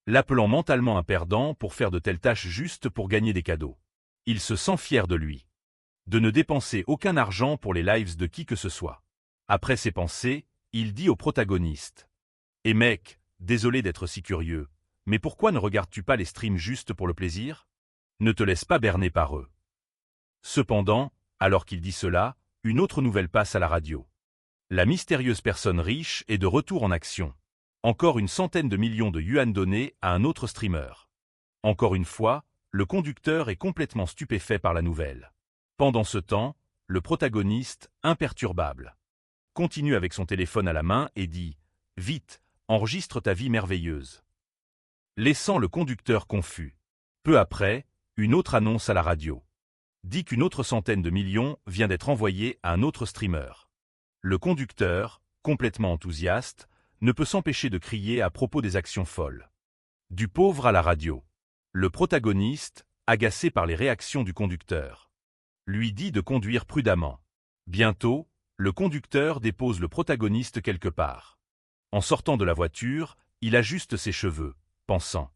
l'appelant mentalement un perdant pour faire de telles tâches juste pour gagner des cadeaux. Il se sent fier de lui, de ne dépenser aucun argent pour les lives de qui que ce soit. Après ses pensées, il dit au protagoniste « Eh mec, désolé d'être si curieux, mais pourquoi ne regardes-tu pas les streams juste pour le plaisir? Ne te laisse pas berner par eux. » Cependant, alors qu'il dit cela, une autre nouvelle passe à la radio. La mystérieuse personne riche est de retour en action. Encore une centaine de millions de yuan donnés à un autre streamer. Encore une fois, le conducteur est complètement stupéfait par la nouvelle. Pendant ce temps, le protagoniste, imperturbable, continue avec son téléphone à la main et dit « Vite, enregistre ta vie merveilleuse », laissant le conducteur confus. Peu après, une autre annonce à la radio. dit qu'une autre centaine de millions vient d'être envoyée à un autre streamer. Le conducteur, complètement enthousiaste, ne peut s'empêcher de crier à propos des actions folles. Du pauvre à la radio. Le protagoniste, agacé par les réactions du conducteur, lui dit de conduire prudemment. Bientôt, le conducteur dépose le protagoniste quelque part. En sortant de la voiture, il ajuste ses cheveux, pensant.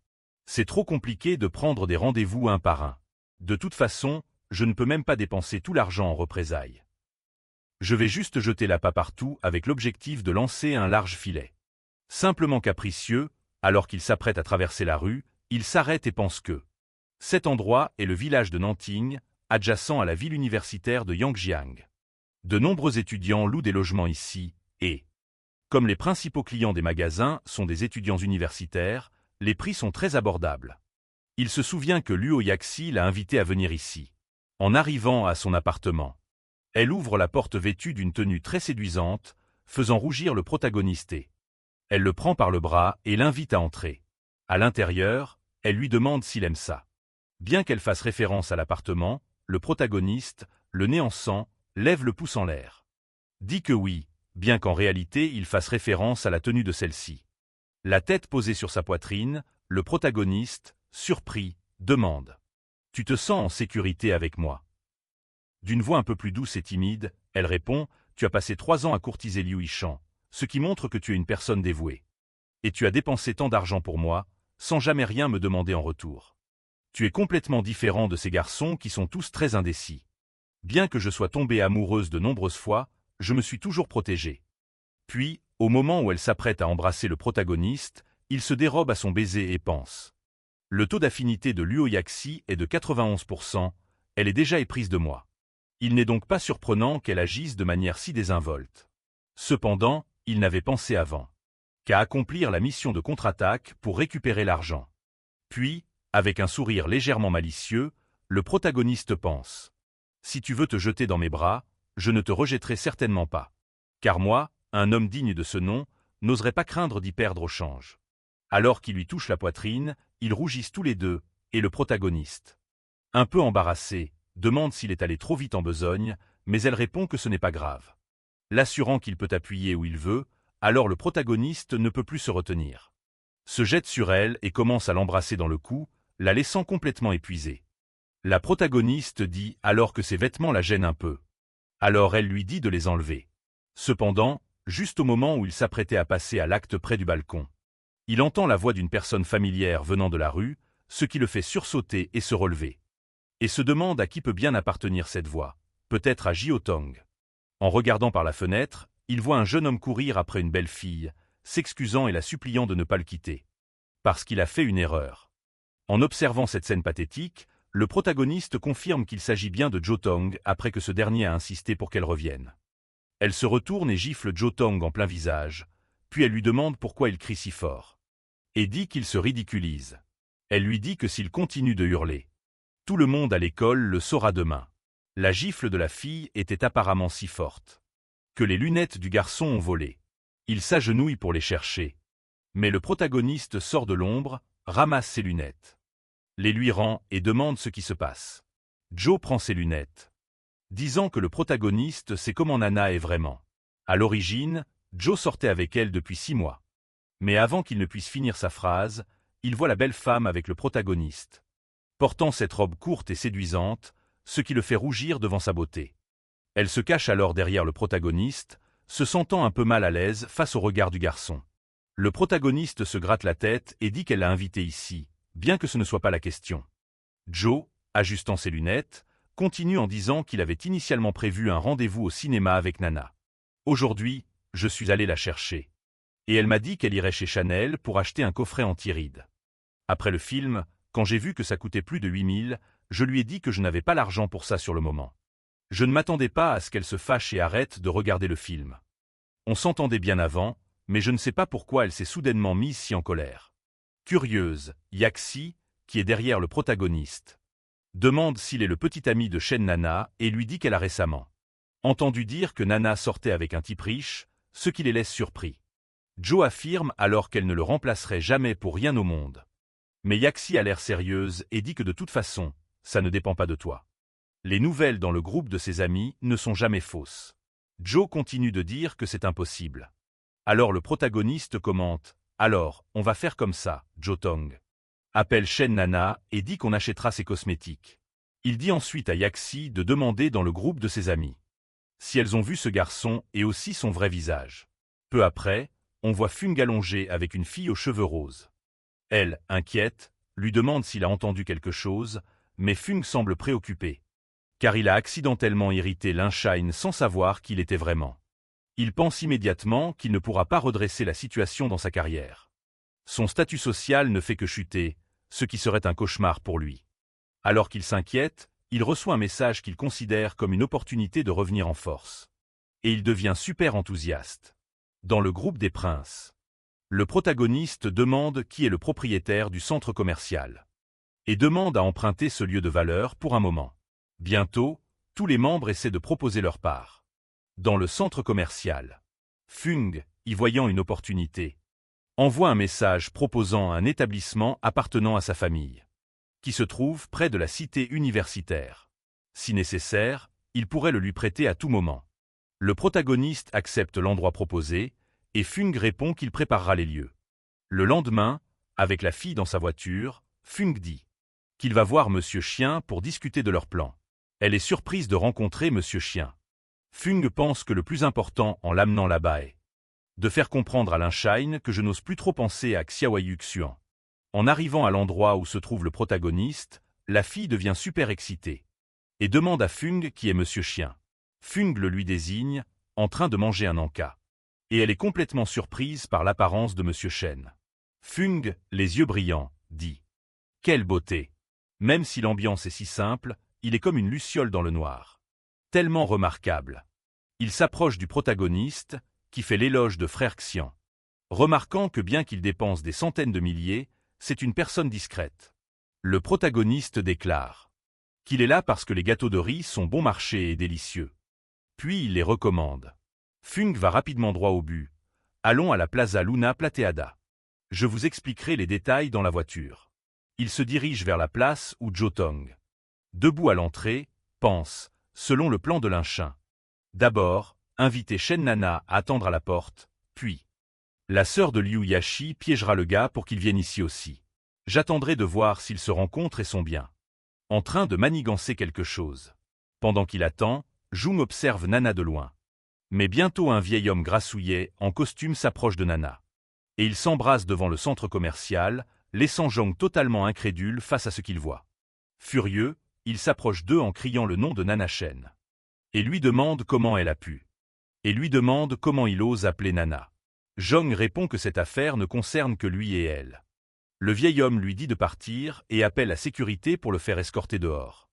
C'est trop compliqué de prendre des rendez-vous un par un. De toute façon, je ne peux même pas dépenser tout l'argent en représailles. Je vais juste jeter l'appât partout avec l'objectif de lancer un large filet. Simplement capricieux, alors qu'il s'apprête à traverser la rue, il s'arrête et pense que cet endroit est le village de Nanting, adjacent à la ville universitaire de Yangjiang. De nombreux étudiants louent des logements ici, et, comme les principaux clients des magasins sont des étudiants universitaires, les prix sont très abordables. Il se souvient que Luo Yaxi l'a invité à venir ici. En arrivant à son appartement, elle ouvre la porte vêtue d'une tenue très séduisante, faisant rougir le protagoniste et elle le prend par le bras et l'invite à entrer. À l'intérieur, elle lui demande s'il aime ça. Bien qu'elle fasse référence à l'appartement, le protagoniste, le nez en sang, lève le pouce en l'air. Dit que oui, bien qu'en réalité il fasse référence à la tenue de celle-ci. La tête posée sur sa poitrine, le protagoniste, surpris, demande. « Tu te sens en sécurité avec moi ?» D'une voix un peu plus douce et timide, elle répond « Tu as passé 3 ans à courtiser Liu Yishan, ce qui montre que tu es une personne dévouée. Et tu as dépensé tant d'argent pour moi, sans jamais rien me demander en retour. Tu es complètement différent de ces garçons qui sont tous très indécis. Bien que je sois tombée amoureuse de nombreuses fois, je me suis toujours protégée. » Puis, au moment où elle s'apprête à embrasser le protagoniste, il se dérobe à son baiser et pense. Le taux d'affinité de Luo Yaxi est de 91%, elle est déjà éprise de moi. Il n'est donc pas surprenant qu'elle agisse de manière si désinvolte. Cependant, il n'avait pensé avant qu'à accomplir la mission de contre-attaque pour récupérer l'argent. Puis, avec un sourire légèrement malicieux, le protagoniste pense. Si tu veux te jeter dans mes bras, je ne te rejetterai certainement pas. Car moi, un homme digne de ce nom, n'oserait pas craindre d'y perdre au change. Alors qu'il lui touche la poitrine, ils rougissent tous les deux, et le protagoniste, un peu embarrassé, demande s'il est allé trop vite en besogne, mais elle répond que ce n'est pas grave. L'assurant qu'il peut appuyer où il veut, alors le protagoniste ne peut plus se retenir. Se jette sur elle et commence à l'embrasser dans le cou, la laissant complètement épuisée. La protagoniste dit alors que ses vêtements la gênent un peu. Alors elle lui dit de les enlever. Cependant, juste au moment où il s'apprêtait à passer à l'acte près du balcon, il entend la voix d'une personne familière venant de la rue, ce qui le fait sursauter et se relever. Et se demande à qui peut bien appartenir cette voix, peut-être à Jiao Tong. En regardant par la fenêtre, il voit un jeune homme courir après une belle fille, s'excusant et la suppliant de ne pas le quitter. Parce qu'il a fait une erreur. En observant cette scène pathétique, le protagoniste confirme qu'il s'agit bien de Jiao Tong après que ce dernier a insisté pour qu'elle revienne. Elle se retourne et gifle Jiao Tong en plein visage, puis elle lui demande pourquoi il crie si fort. Et dit qu'il se ridiculise. Elle lui dit que s'il continue de hurler, tout le monde à l'école le saura demain. La gifle de la fille était apparemment si forte que les lunettes du garçon ont volé. Il s'agenouille pour les chercher. Mais le protagoniste sort de l'ombre, ramasse ses lunettes, les lui rend et demande ce qui se passe. Joe prend ses lunettes, disant que le protagoniste sait comment Nana est vraiment. À l'origine, Joe sortait avec elle depuis 6 mois. Mais avant qu'il ne puisse finir sa phrase, il voit la belle femme avec le protagoniste, portant cette robe courte et séduisante, ce qui le fait rougir devant sa beauté. Elle se cache alors derrière le protagoniste, se sentant un peu mal à l'aise face au regard du garçon. Le protagoniste se gratte la tête et dit qu'elle l'a invité ici, bien que ce ne soit pas la question. Joe, ajustant ses lunettes, continue en disant qu'il avait initialement prévu un rendez-vous au cinéma avec Nana. Aujourd'hui, je suis allé la chercher. Et elle m'a dit qu'elle irait chez Chanel pour acheter un coffret anti-rides. Après le film, quand j'ai vu que ça coûtait plus de 8000, je lui ai dit que je n'avais pas l'argent pour ça sur le moment. Je ne m'attendais pas à ce qu'elle se fâche et arrête de regarder le film. On s'entendait bien avant, mais je ne sais pas pourquoi elle s'est soudainement mise si en colère. Curieuse, Yaxi, qui est derrière le protagoniste, demande s'il est le petit ami de Shen Nana et lui dit qu'elle a récemment entendu dire que Nana sortait avec un type riche, ce qui les laisse surpris. Joe affirme alors qu'elle ne le remplacerait jamais pour rien au monde. Mais Yaxi a l'air sérieuse et dit que de toute façon, ça ne dépend pas de toi. Les nouvelles dans le groupe de ses amis ne sont jamais fausses. Joe continue de dire que c'est impossible. Alors le protagoniste commente « Alors, on va faire comme ça, Jotong. » Appelle Shen Nana et dit qu'on achètera ses cosmétiques. Il dit ensuite à Yaxi de demander dans le groupe de ses amis si elles ont vu ce garçon et aussi son vrai visage. Peu après, on voit Fung allongé avec une fille aux cheveux roses. Elle, inquiète, lui demande s'il a entendu quelque chose, mais Fung semble préoccupé, car il a accidentellement irrité Linshine sans savoir qui il était vraiment. Il pense immédiatement qu'il ne pourra pas redresser la situation dans sa carrière. Son statut social ne fait que chuter, ce qui serait un cauchemar pour lui. Alors qu'il s'inquiète, il reçoit un message qu'il considère comme une opportunité de revenir en force. Et il devient super enthousiaste. Dans le groupe des princes, le protagoniste demande qui est le propriétaire du centre commercial et demande à emprunter ce lieu de valeur pour un moment. Bientôt, tous les membres essaient de proposer leur part. Dans le centre commercial, Fung, y voyant une opportunité, envoie un message proposant un établissement appartenant à sa famille, qui se trouve près de la cité universitaire. Si nécessaire, il pourrait le lui prêter à tout moment. Le protagoniste accepte l'endroit proposé, et Fung répond qu'il préparera les lieux. Le lendemain, avec la fille dans sa voiture, Fung dit qu'il va voir Monsieur Chien pour discuter de leur plan. Elle est surprise de rencontrer Monsieur Chien. Fung pense que le plus important en l'amenant là-bas est de faire comprendre à Linshine que je n'ose plus trop penser à Xiaoyu Xuan. En arrivant à l'endroit où se trouve le protagoniste, la fille devient super excitée et demande à Fung qui est Monsieur Chien. Fung le lui désigne, en train de manger un anka. Et elle est complètement surprise par l'apparence de Monsieur Shen. Fung, les yeux brillants, dit « Quelle beauté ! Même si l'ambiance est si simple, il est comme une luciole dans le noir. Tellement remarquable. » Il s'approche du protagoniste, qui fait l'éloge de frère Xian, remarquant que bien qu'il dépense des centaines de milliers, c'est une personne discrète. Le protagoniste déclare qu'il est là parce que les gâteaux de riz sont bon marché et délicieux. Puis il les recommande. Fung va rapidement droit au but. Allons à la Plaza Luna Plateada. Je vous expliquerai les détails dans la voiture. Il se dirige vers la place où Jotong, debout à l'entrée, pense, selon le plan de Linshine. D'abord, inviter Shen Nana à attendre à la porte, puis la sœur de Liu Yashi piégera le gars pour qu'il vienne ici aussi. J'attendrai de voir s'ils se rencontrent et sont bien en train de manigancer quelque chose. Pendant qu'il attend, Jung observe Nana de loin. Mais bientôt un vieil homme grassouillet en costume s'approche de Nana. Et il s'embrasse devant le centre commercial, laissant Jong totalement incrédule face à ce qu'il voit. Furieux, il s'approche d'eux en criant le nom de Nana Shen. Et lui demande comment elle a pu. Et lui demande comment il ose appeler Nana. Jong répond que cette affaire ne concerne que lui et elle. Le vieil homme lui dit de partir et appelle la sécurité pour le faire escorter dehors,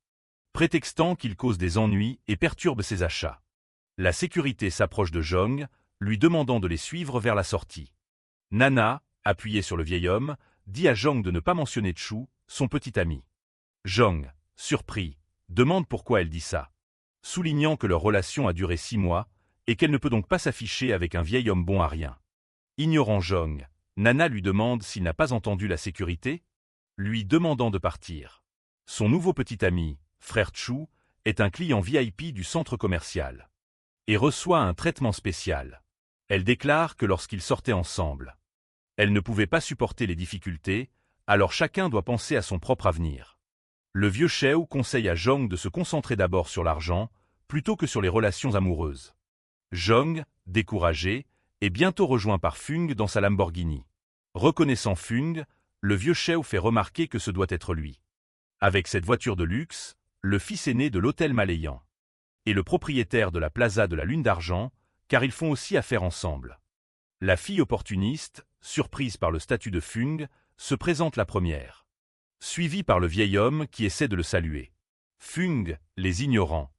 prétextant qu'il cause des ennuis et perturbe ses achats. La sécurité s'approche de Jong, lui demandant de les suivre vers la sortie. Nana, appuyée sur le vieil homme, dit à Jong de ne pas mentionner Chu, son petit ami. Jong, surpris, demande pourquoi elle dit ça, soulignant que leur relation a duré 6 mois et qu'elle ne peut donc pas s'afficher avec un vieil homme bon à rien. Ignorant Jong, Nana lui demande s'il n'a pas entendu la sécurité, lui demandant de partir. Son nouveau petit ami, frère Chu, est un client VIP du centre commercial et reçoit un traitement spécial. Elle déclare que lorsqu'ils sortaient ensemble, elle ne pouvait pas supporter les difficultés, alors chacun doit penser à son propre avenir. Le vieux Sheu conseille à Jong de se concentrer d'abord sur l'argent, plutôt que sur les relations amoureuses. Jong, découragé, est bientôt rejoint par Fung dans sa Lamborghini. Reconnaissant Fung, le vieux Sheu fait remarquer que ce doit être lui. Avec cette voiture de luxe, le fils aîné de l'hôtel Malayan et le propriétaire de la Plaza de la Lune d'Argent, car ils font aussi affaire ensemble. La fille opportuniste, surprise par le statut de Fung, se présente la première, suivie par le vieil homme qui essaie de le saluer. Fung, les ignorant,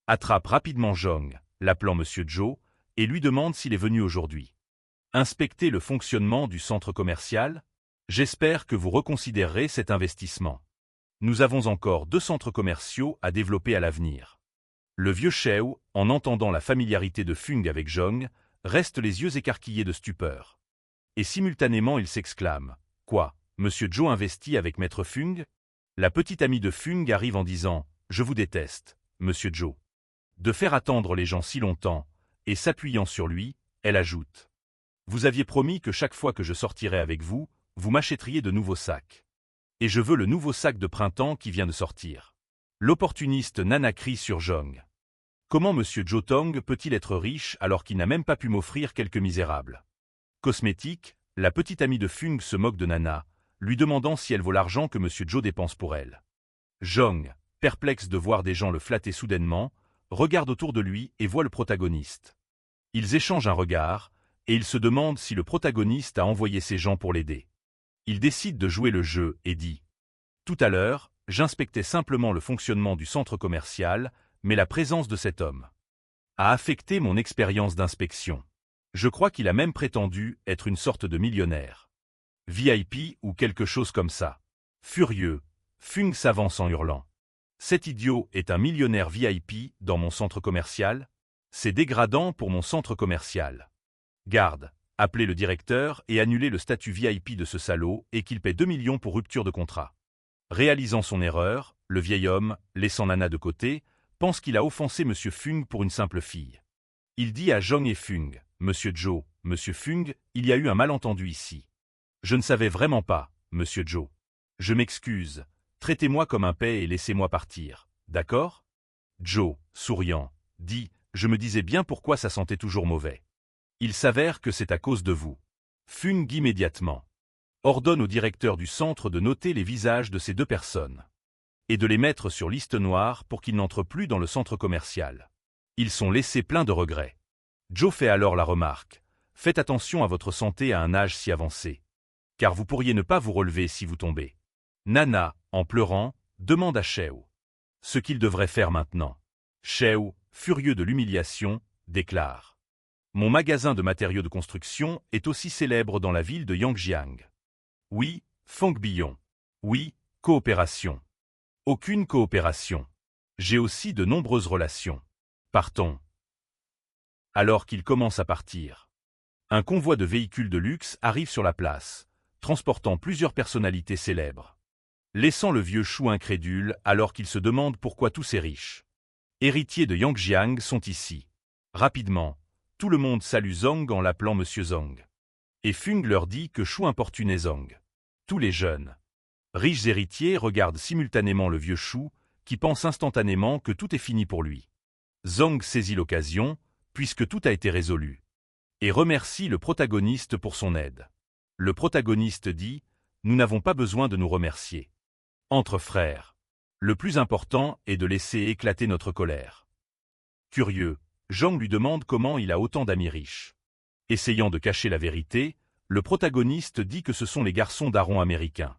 attrape rapidement Jong, l'appelant Monsieur Joe, et lui demande s'il est venu aujourd'hui inspecter le fonctionnement du centre commercial. J'espère que vous reconsidérerez cet investissement. Nous avons encore 2 centres commerciaux à développer à l'avenir. Le vieux Sheu, en entendant la familiarité de Fung avec Jong, reste les yeux écarquillés de stupeur. Et simultanément il s'exclame « Quoi, Monsieur Joe investit avec Maître Fung ?» La petite amie de Fung arrive en disant « Je vous déteste, monsieur Joe. De faire attendre les gens si longtemps, et s'appuyant sur lui, elle ajoute. Vous aviez promis que chaque fois que je sortirais avec vous, vous m'achèteriez de nouveaux sacs. Et je veux le nouveau sac de printemps qui vient de sortir. L'opportuniste Nana crie sur Jong. Comment monsieur Joe Tong peut-il être riche alors qu'il n'a même pas pu m'offrir quelques misérables cosmétiques? La petite amie de Fung se moque de Nana, lui demandant si elle vaut l'argent que monsieur Joe dépense pour elle. Jong, perplexe de voir des gens le flatter soudainement, regarde autour de lui et voit le protagoniste. Ils échangent un regard, et il se demande si le protagoniste a envoyé ces gens pour l'aider. Il décide de jouer le jeu et dit « Tout à l'heure, j'inspectais simplement le fonctionnement du centre commercial, mais la présence de cet homme a affecté mon expérience d'inspection. Je crois qu'il a même prétendu être une sorte de millionnaire. VIP ou quelque chose comme ça. » Furieux, Fung s'avance en hurlant. « Cet idiot est un millionnaire VIP dans mon centre commercial? C'est dégradant pour mon centre commercial. Garde, appelez le directeur et annulez le statut VIP de ce salaud et qu'il paie 2 millions pour rupture de contrat. » Réalisant son erreur, le vieil homme, laissant Nana de côté, pense qu'il a offensé M. Fung pour une simple fille. Il dit à Jong et Fung, « Monsieur Joe, Monsieur Fung, il y a eu un malentendu ici. Je ne savais vraiment pas, Monsieur Joe. Je m'excuse, traitez-moi comme un paix et laissez-moi partir, d'accord ?» Joe, souriant, dit, « Je me disais bien pourquoi ça sentait toujours mauvais. Il s'avère que c'est à cause de vous. » Fung immédiatement ordonne au directeur du centre de noter les visages de ces deux personnes et de les mettre sur liste noire pour qu'ils n'entrent plus dans le centre commercial. Ils sont laissés pleins de regrets. Joe fait alors la remarque, « Faites attention à votre santé à un âge si avancé, car vous pourriez ne pas vous relever si vous tombez. » Nana, en pleurant, demande à Sheo ce qu'il devrait faire maintenant. Sheo, furieux de l'humiliation, déclare, « Mon magasin de matériaux de construction est aussi célèbre dans la ville de Yangjiang. Oui, Feng Billon. Oui, coopération. Aucune coopération. J'ai aussi de nombreuses relations. Partons. » Alors qu'il commence à partir, un convoi de véhicules de luxe arrive sur la place, transportant plusieurs personnalités célèbres, laissant le vieux chou incrédule alors qu'il se demande pourquoi tous ces riches héritiers de Yangjiang sont ici. Rapidement, tout le monde salue Zhang en l'appelant Monsieur Zhang. Et Fung leur dit que Chou importunait Zhang. Tous les jeunes riches héritiers regardent simultanément le vieux Chou, qui pense instantanément que tout est fini pour lui. Zhang saisit l'occasion, puisque tout a été résolu, et remercie le protagoniste pour son aide. Le protagoniste dit « Nous n'avons pas besoin de nous remercier. Entre frères, le plus important est de laisser éclater notre colère. » Curieux, Zhang lui demande comment il a autant d'amis riches. Essayant de cacher la vérité, le protagoniste dit que ce sont les garçons darons américains.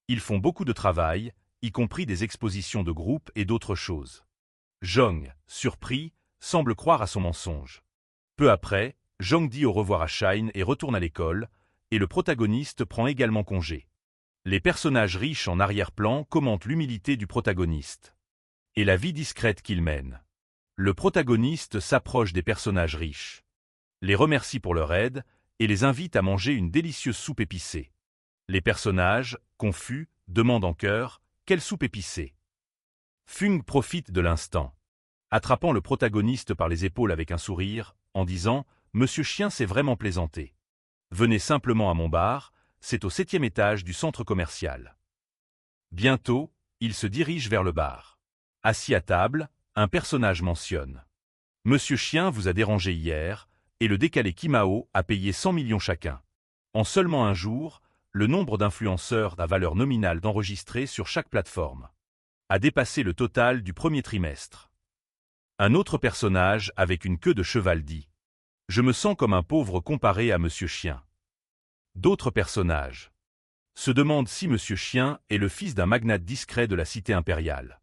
Ils font beaucoup de travail, y compris des expositions de groupe et d'autres choses. Zhang, surpris, semble croire à son mensonge. Peu après, Zhang dit au revoir à Shine et retourne à l'école, et le protagoniste prend également congé. Les personnages riches en arrière-plan commentent l'humilité du protagoniste et la vie discrète qu'il mène. Le protagoniste s'approche des personnages riches, les remercie pour leur aide et les invite à manger une délicieuse soupe épicée. Les personnages, confus, demandent en chœur « Quelle soupe épicée ?» Fung profite de l'instant, attrapant le protagoniste par les épaules avec un sourire, en disant « Monsieur Chien s'est vraiment plaisanté. Venez simplement à mon bar, c'est au 7e étage du centre commercial. » Bientôt, il se dirige vers le bar. Assis à table, un personnage mentionne « Monsieur Chien vous a dérangé hier, et le décalé Kimao a payé 100 millions chacun. » En seulement un jour, le nombre d'influenceurs à valeur nominale d'enregistrés sur chaque plateforme a dépassé le total du premier trimestre. Un autre personnage avec une queue de cheval dit « Je me sens comme un pauvre comparé à Monsieur Chien. » D'autres personnages se demandent si Monsieur Chien est le fils d'un magnate discret de la cité impériale.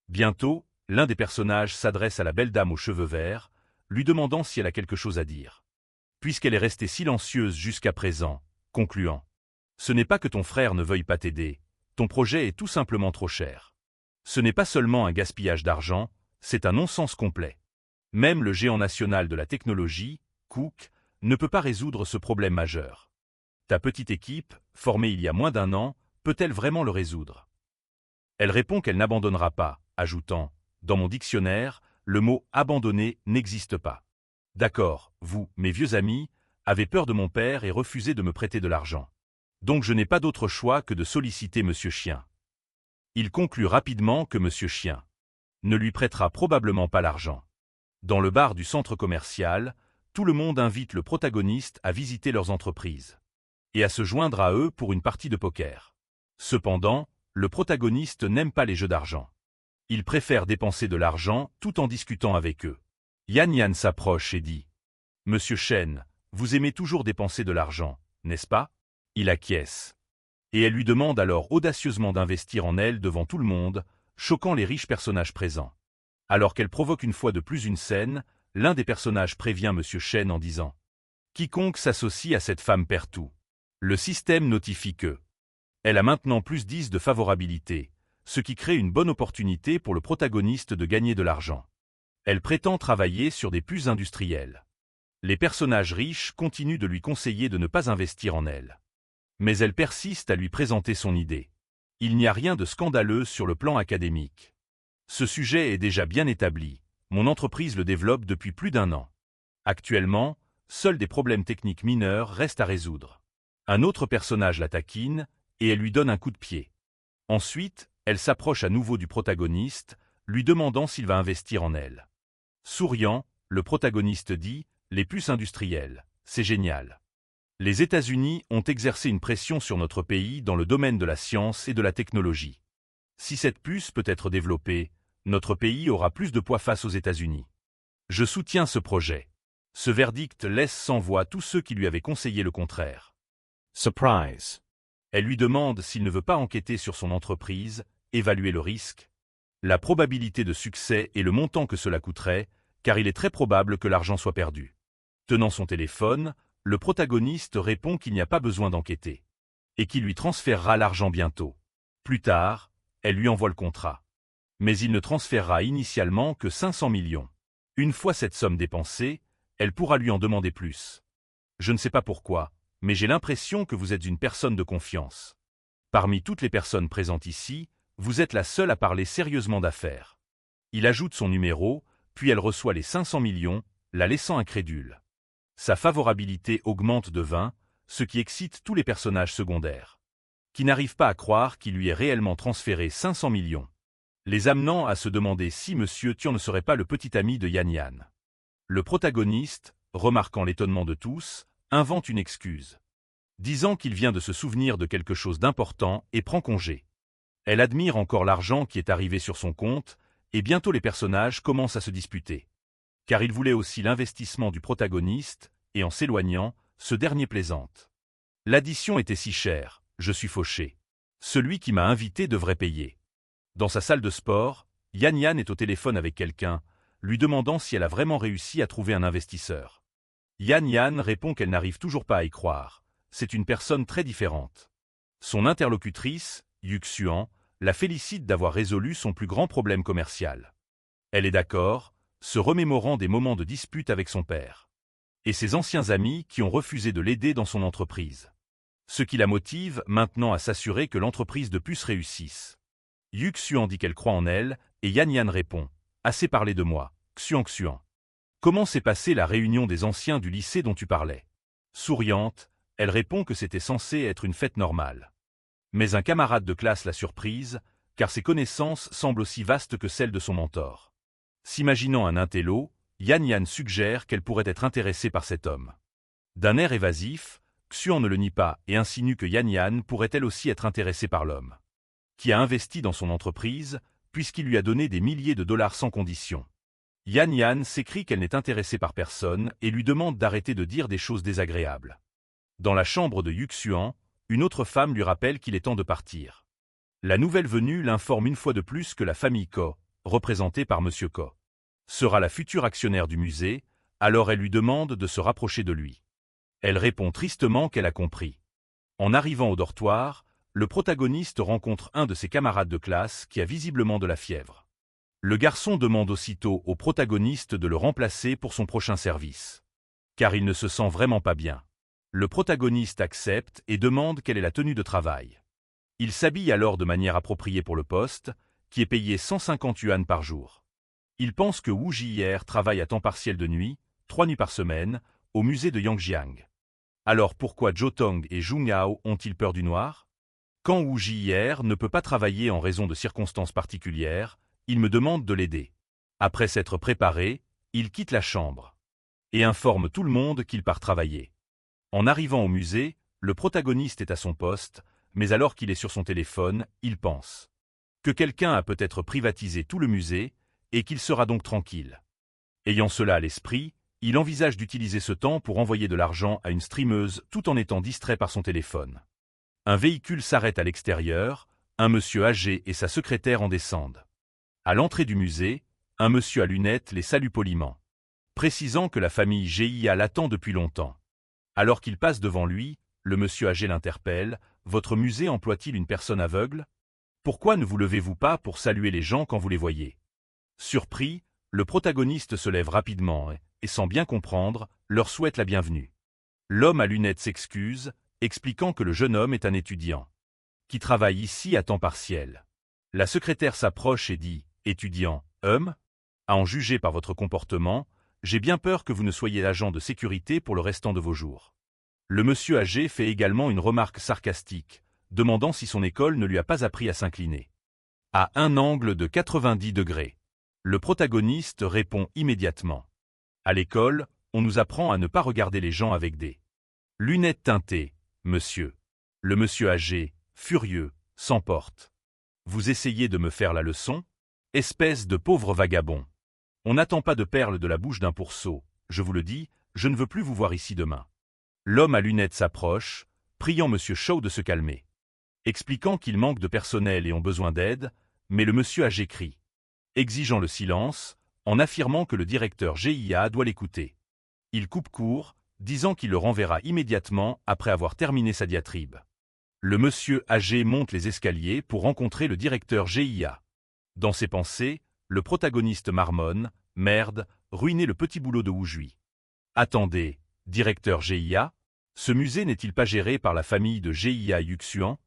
Bientôt, l'un des personnages s'adresse à la belle dame aux cheveux verts, lui demandant si elle a quelque chose à dire. Puisqu'elle est restée silencieuse jusqu'à présent, concluant « Ce n'est pas que ton frère ne veuille pas t'aider, ton projet est tout simplement trop cher. Ce n'est pas seulement un gaspillage d'argent, c'est un non-sens complet. Même le géant national de la technologie, Cook, ne peut pas résoudre ce problème majeur. Ta petite équipe, formée il y a moins d'1 an, peut-elle vraiment le résoudre ?» Elle répond qu'elle n'abandonnera pas, ajoutant « Dans mon dictionnaire, le mot « abandonner » n'existe pas. D'accord, vous, mes vieux amis, avez peur de mon père et refusez de me prêter de l'argent. Donc je n'ai pas d'autre choix que de solliciter Monsieur Chien. Il conclut rapidement que Monsieur Chien ne lui prêtera probablement pas l'argent. Dans le bar du centre commercial, tout le monde invite le protagoniste à visiter leurs entreprises et à se joindre à eux pour une partie de poker. Cependant, le protagoniste n'aime pas les jeux d'argent. Il préfère dépenser de l'argent tout en discutant avec eux. Yan Yan s'approche et dit « Monsieur Chen, vous aimez toujours dépenser de l'argent, n'est-ce pas ?» Il acquiesce. Et elle lui demande alors audacieusement d'investir en elle devant tout le monde, choquant les riches personnages présents. Alors qu'elle provoque une fois de plus une scène, l'un des personnages prévient Monsieur Chen en disant « Quiconque s'associe à cette femme perd tout. » Le système notifie que elle a maintenant plus 10 de favorabilité, ce qui crée une bonne opportunité pour le protagoniste de gagner de l'argent. Elle prétend travailler sur des puces industrielles. Les personnages riches continuent de lui conseiller de ne pas investir en elle. Mais elle persiste à lui présenter son idée. Il n'y a rien de scandaleux sur le plan académique. Ce sujet est déjà bien établi, mon entreprise le développe depuis plus d'1 an. Actuellement, seuls des problèmes techniques mineurs restent à résoudre. Un autre personnage la taquine, et elle lui donne un coup de pied. Ensuite, elle s'approche à nouveau du protagoniste, lui demandant s'il va investir en elle. Souriant, le protagoniste dit « Les puces industrielles, c'est génial. Les États-Unis ont exercé une pression sur notre pays dans le domaine de la science et de la technologie. Si cette puce peut être développée, notre pays aura plus de poids face aux États-Unis. Je soutiens ce projet. » Ce verdict laisse sans voix tous ceux qui lui avaient conseillé le contraire. Surprise. Elle lui demande s'il ne veut pas enquêter sur son entreprise, évaluer le risque, la probabilité de succès et le montant que cela coûterait, car il est très probable que l'argent soit perdu. Tenant son téléphone, le protagoniste répond qu'il n'y a pas besoin d'enquêter, et qu'il lui transférera l'argent bientôt. Plus tard, elle lui envoie le contrat. Mais il ne transférera initialement que 500 millions. Une fois cette somme dépensée, elle pourra lui en demander plus. Je ne sais pas pourquoi, mais j'ai l'impression que vous êtes une personne de confiance. Parmi toutes les personnes présentes ici, vous êtes la seule à parler sérieusement d'affaires. Il ajoute son numéro, puis elle reçoit les 500 millions, la laissant incrédule. Sa favorabilité augmente de 20, ce qui excite tous les personnages secondaires, qui n'arrivent pas à croire qu'il lui ait réellement transféré 500 millions, les amenant à se demander si Monsieur Tian ne serait pas le petit ami de Yan Yan. Le protagoniste, remarquant l'étonnement de tous, invente une excuse, disant qu'il vient de se souvenir de quelque chose d'important et prend congé. Elle admire encore l'argent qui est arrivé sur son compte, et bientôt les personnages commencent à se disputer. Car il voulait aussi l'investissement du protagoniste, et en s'éloignant, ce dernier plaisante. L'addition était si chère, je suis fauché. Celui qui m'a invité devrait payer. Dans sa salle de sport, Yan Yan est au téléphone avec quelqu'un, lui demandant si elle a vraiment réussi à trouver un investisseur. Yan Yan répond qu'elle n'arrive toujours pas à y croire. C'est une personne très différente. Son interlocutrice, Yu Xuan, la félicite d'avoir résolu son plus grand problème commercial. Elle est d'accord, se remémorant des moments de dispute avec son père et ses anciens amis qui ont refusé de l'aider dans son entreprise. Ce qui la motive maintenant à s'assurer que l'entreprise de puces réussisse. Yu Xuan dit qu'elle croit en elle, et Yan Yan répond « Assez parlé de moi, Xuan Xuan. Comment s'est passée la réunion des anciens du lycée dont tu parlais ?» Souriante, elle répond que c'était censé être une fête normale. Mais un camarade de classe l'a surprise, car ses connaissances semblent aussi vastes que celles de son mentor. S'imaginant un intello, Yan Yan suggère qu'elle pourrait être intéressée par cet homme. D'un air évasif, Xuan ne le nie pas et insinue que Yan Yan pourrait elle aussi être intéressée par l'homme, qui a investi dans son entreprise, puisqu'il lui a donné des milliers de dollars sans condition. Yan Yan s'écrie qu'elle n'est intéressée par personne et lui demande d'arrêter de dire des choses désagréables. Dans la chambre de Yu Xuan, une autre femme lui rappelle qu'il est temps de partir. La nouvelle venue l'informe une fois de plus que la famille Ko, représentée par Monsieur Ko, sera la future actionnaire du musée, alors elle lui demande de se rapprocher de lui. Elle répond tristement qu'elle a compris. En arrivant au dortoir, le protagoniste rencontre un de ses camarades de classe qui a visiblement de la fièvre. Le garçon demande aussitôt au protagoniste de le remplacer pour son prochain service, car il ne se sent vraiment pas bien. Le protagoniste accepte et demande quelle est la tenue de travail. Il s'habille alors de manière appropriée pour le poste, qui est payé 150 yuan par jour. Il pense que Wu Jier travaille à temps partiel de nuit, 3 nuits par semaine, au musée de Yangjiang. Alors pourquoi Zhou Tong et Zhu Ngao ont-ils peur du noir? Quand Wu Jier ne peut pas travailler en raison de circonstances particulières, il me demande de l'aider. Après s'être préparé, il quitte la chambre et informe tout le monde qu'il part travailler. En arrivant au musée, le protagoniste est à son poste, mais alors qu'il est sur son téléphone, il pense que quelqu'un a peut-être privatisé tout le musée et qu'il sera donc tranquille. Ayant cela à l'esprit, il envisage d'utiliser ce temps pour envoyer de l'argent à une streameuse tout en étant distrait par son téléphone. Un véhicule s'arrête à l'extérieur, un monsieur âgé et sa secrétaire en descendent. À l'entrée du musée, un monsieur à lunettes les salue poliment, précisant que la famille GIA l'attend depuis longtemps. Alors qu'il passe devant lui, le monsieur âgé l'interpelle. « Votre musée emploie-t-il une personne aveugle? Pourquoi ne vous levez-vous pas pour saluer les gens quand vous les voyez ?» Surpris, le protagoniste se lève rapidement et, sans bien comprendre, leur souhaite la bienvenue. L'homme à lunettes s'excuse, expliquant que le jeune homme est un étudiant qui travaille ici à temps partiel. La secrétaire s'approche et dit « Étudiant, à en juger par votre comportement, j'ai bien peur que vous ne soyez agent de sécurité pour le restant de vos jours. » Le monsieur âgé fait également une remarque sarcastique, demandant si son école ne lui a pas appris à s'incliner à un angle de 90 degrés. Le protagoniste répond immédiatement. À l'école, on nous apprend à ne pas regarder les gens avec des lunettes teintées, monsieur. Le monsieur âgé, furieux, s'emporte. Vous essayez de me faire la leçon? Espèce de pauvre vagabond. On n'attend pas de perles de la bouche d'un pourceau, je vous le dis, je ne veux plus vous voir ici demain. L'homme à lunettes s'approche, priant monsieur Shaw de se calmer, expliquant qu'il manque de personnel et ont besoin d'aide, mais le monsieur âgé crie, exigeant le silence, en affirmant que le directeur GIA doit l'écouter. Il coupe court, disant qu'il le renverra immédiatement après avoir terminé sa diatribe. Le monsieur âgé monte les escaliers pour rencontrer le directeur GIA. Dans ses pensées, le protagoniste marmonne, « Merde, ruiner le petit boulot de Wujui. » Attendez, directeur GIA, ce musée n'est-il pas géré par la famille de GIA Yuxuan?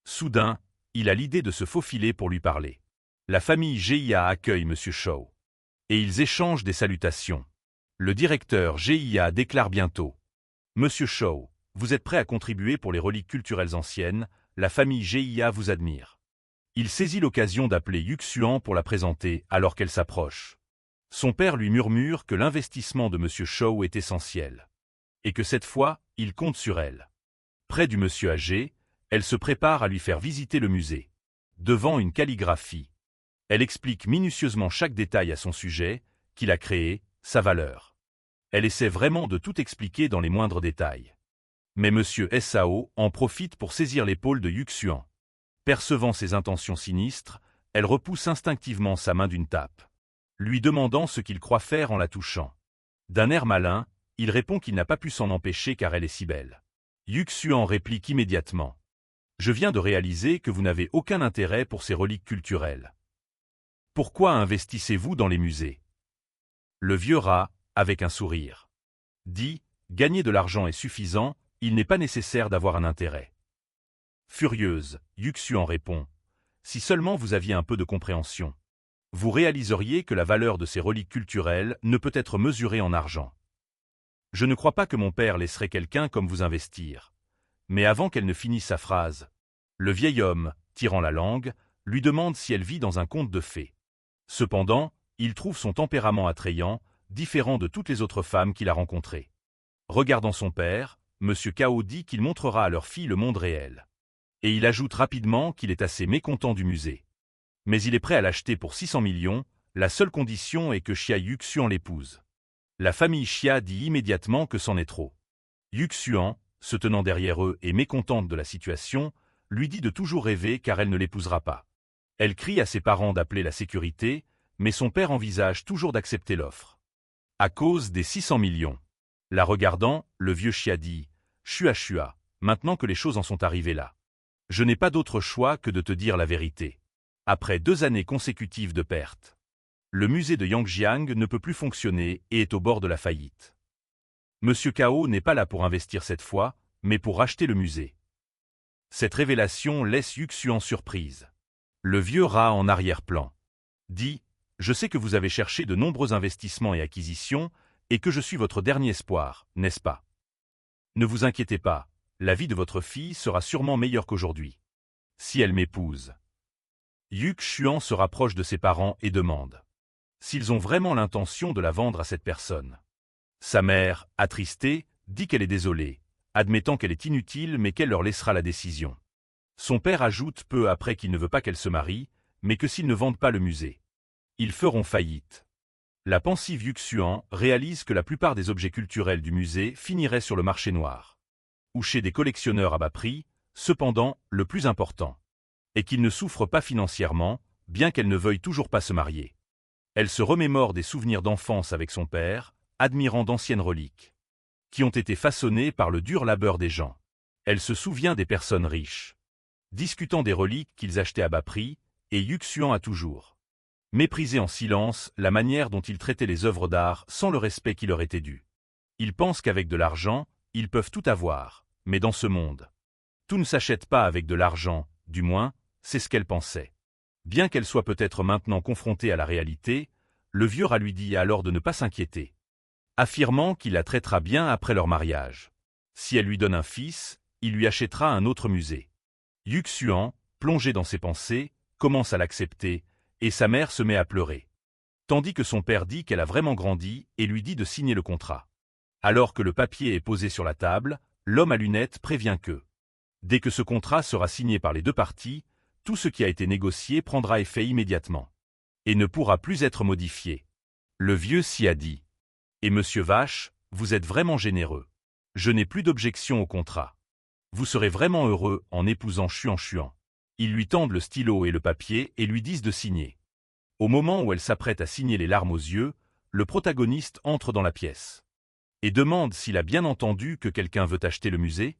Soudain, il a l'idée de se faufiler pour lui parler. La famille GIA accueille monsieur Shaw. Et ils échangent des salutations. Le directeur GIA déclare bientôt. Monsieur Shaw, vous êtes prêt à contribuer pour les reliques culturelles anciennes, la famille GIA vous admire. Il saisit l'occasion d'appeler Yuxuan pour la présenter alors qu'elle s'approche. Son père lui murmure que l'investissement de monsieur Shaw est essentiel. Et que cette fois, il compte sur elle. Près du monsieur âgé, elle se prépare à lui faire visiter le musée. Devant une calligraphie. Elle explique minutieusement chaque détail à son sujet, qu'il a créé, sa valeur. Elle essaie vraiment de tout expliquer dans les moindres détails. Mais monsieur Sao en profite pour saisir l'épaule de Yuxuan. Percevant ses intentions sinistres, elle repousse instinctivement sa main d'une tape, lui demandant ce qu'il croit faire en la touchant. D'un air malin, il répond qu'il n'a pas pu s'en empêcher car elle est si belle. Yuxuan réplique immédiatement. « Je viens de réaliser que vous n'avez aucun intérêt pour ces reliques culturelles. Pourquoi investissez-vous dans les musées ?» Le vieux rat, avec un sourire, dit « Gagner de l'argent est suffisant, il n'est pas nécessaire d'avoir un intérêt. » Furieuse, Yuxuan répond « Si seulement vous aviez un peu de compréhension, vous réaliseriez que la valeur de ces reliques culturelles ne peut être mesurée en argent. Je ne crois pas que mon père laisserait quelqu'un comme vous investir. » Mais avant qu'elle ne finisse sa phrase, le vieil homme, tirant la langue, lui demande si elle vit dans un conte de fées. Cependant, il trouve son tempérament attrayant, différent de toutes les autres femmes qu'il a rencontrées. Regardant son père, monsieur Kao dit qu'il montrera à leur fille le monde réel. Et il ajoute rapidement qu'il est assez mécontent du musée. Mais il est prêt à l'acheter pour 600 millions, la seule condition est que Xia Yuxuan l'épouse. La famille Xia dit immédiatement que c'en est trop. Yuxuan, se tenant derrière eux et mécontente de la situation, lui dit de toujours rêver car elle ne l'épousera pas. Elle crie à ses parents d'appeler la sécurité, mais son père envisage toujours d'accepter l'offre. À cause des 600 millions. La regardant, le vieux Xia dit « Chua, maintenant que les choses en sont arrivées là. Je n'ai pas d'autre choix que de te dire la vérité. Après 2 années consécutives de pertes, le musée de Yangjiang ne peut plus fonctionner et est au bord de la faillite. Monsieur Kao n'est pas là pour investir cette fois, mais pour racheter le musée. » Cette révélation laisse Yuxuan surprise. Le vieux rat en arrière-plan dit Je sais que vous avez cherché de nombreux investissements et acquisitions, et que je suis votre dernier espoir, n'est-ce pas? Ne vous inquiétez pas, la vie de votre fille sera sûrement meilleure qu'aujourd'hui. Si elle m'épouse. Yuk Xuan se rapproche de ses parents et demande s'ils ont vraiment l'intention de la vendre à cette personne. Sa mère, attristée, dit qu'elle est désolée, admettant qu'elle est inutile mais qu'elle leur laissera la décision. Son père ajoute peu après qu'il ne veut pas qu'elle se marie, mais que s'ils ne vendent pas le musée, ils feront faillite. La pensive Yuk Xuan réalise que la plupart des objets culturels du musée finiraient sur le marché noir, ou chez des collectionneurs à bas prix, cependant, le plus important est qu'ils ne souffrent pas financièrement, bien qu'elle ne veuille toujours pas se marier. Elle se remémore des souvenirs d'enfance avec son père, admirant d'anciennes reliques, qui ont été façonnées par le dur labeur des gens. Elle se souvient des personnes riches, discutant des reliques qu'ils achetaient à bas prix, et Yuk Xuan a toujours méprisé en silence la manière dont ils traitaient les œuvres d'art sans le respect qui leur était dû. Ils pensent qu'avec de l'argent, ils peuvent tout avoir, mais dans ce monde, tout ne s'achète pas avec de l'argent, du moins, c'est ce qu'elle pensait. Bien qu'elle soit peut-être maintenant confrontée à la réalité, le vieux rat lui dit alors de ne pas s'inquiéter, affirmant qu'il la traitera bien après leur mariage. Si elle lui donne un fils, il lui achètera un autre musée. Yuk Xuan, plongé dans ses pensées, commence à l'accepter, et sa mère se met à pleurer. Tandis que son père dit qu'elle a vraiment grandi et lui dit de signer le contrat. Alors que le papier est posé sur la table, l'homme à lunettes prévient que, dès que ce contrat sera signé par les deux parties, tout ce qui a été négocié prendra effet immédiatement et ne pourra plus être modifié. Le vieux s'y a dit. Et monsieur Vache, vous êtes vraiment généreux. Je n'ai plus d'objection au contrat. Vous serez vraiment heureux en épousant Xuan Xuan. Ils lui tendent le stylo et le papier et lui disent de signer. Au moment où elle s'apprête à signer les larmes aux yeux, le protagoniste entre dans la pièce et demande s'il a bien entendu que quelqu'un veut acheter le musée.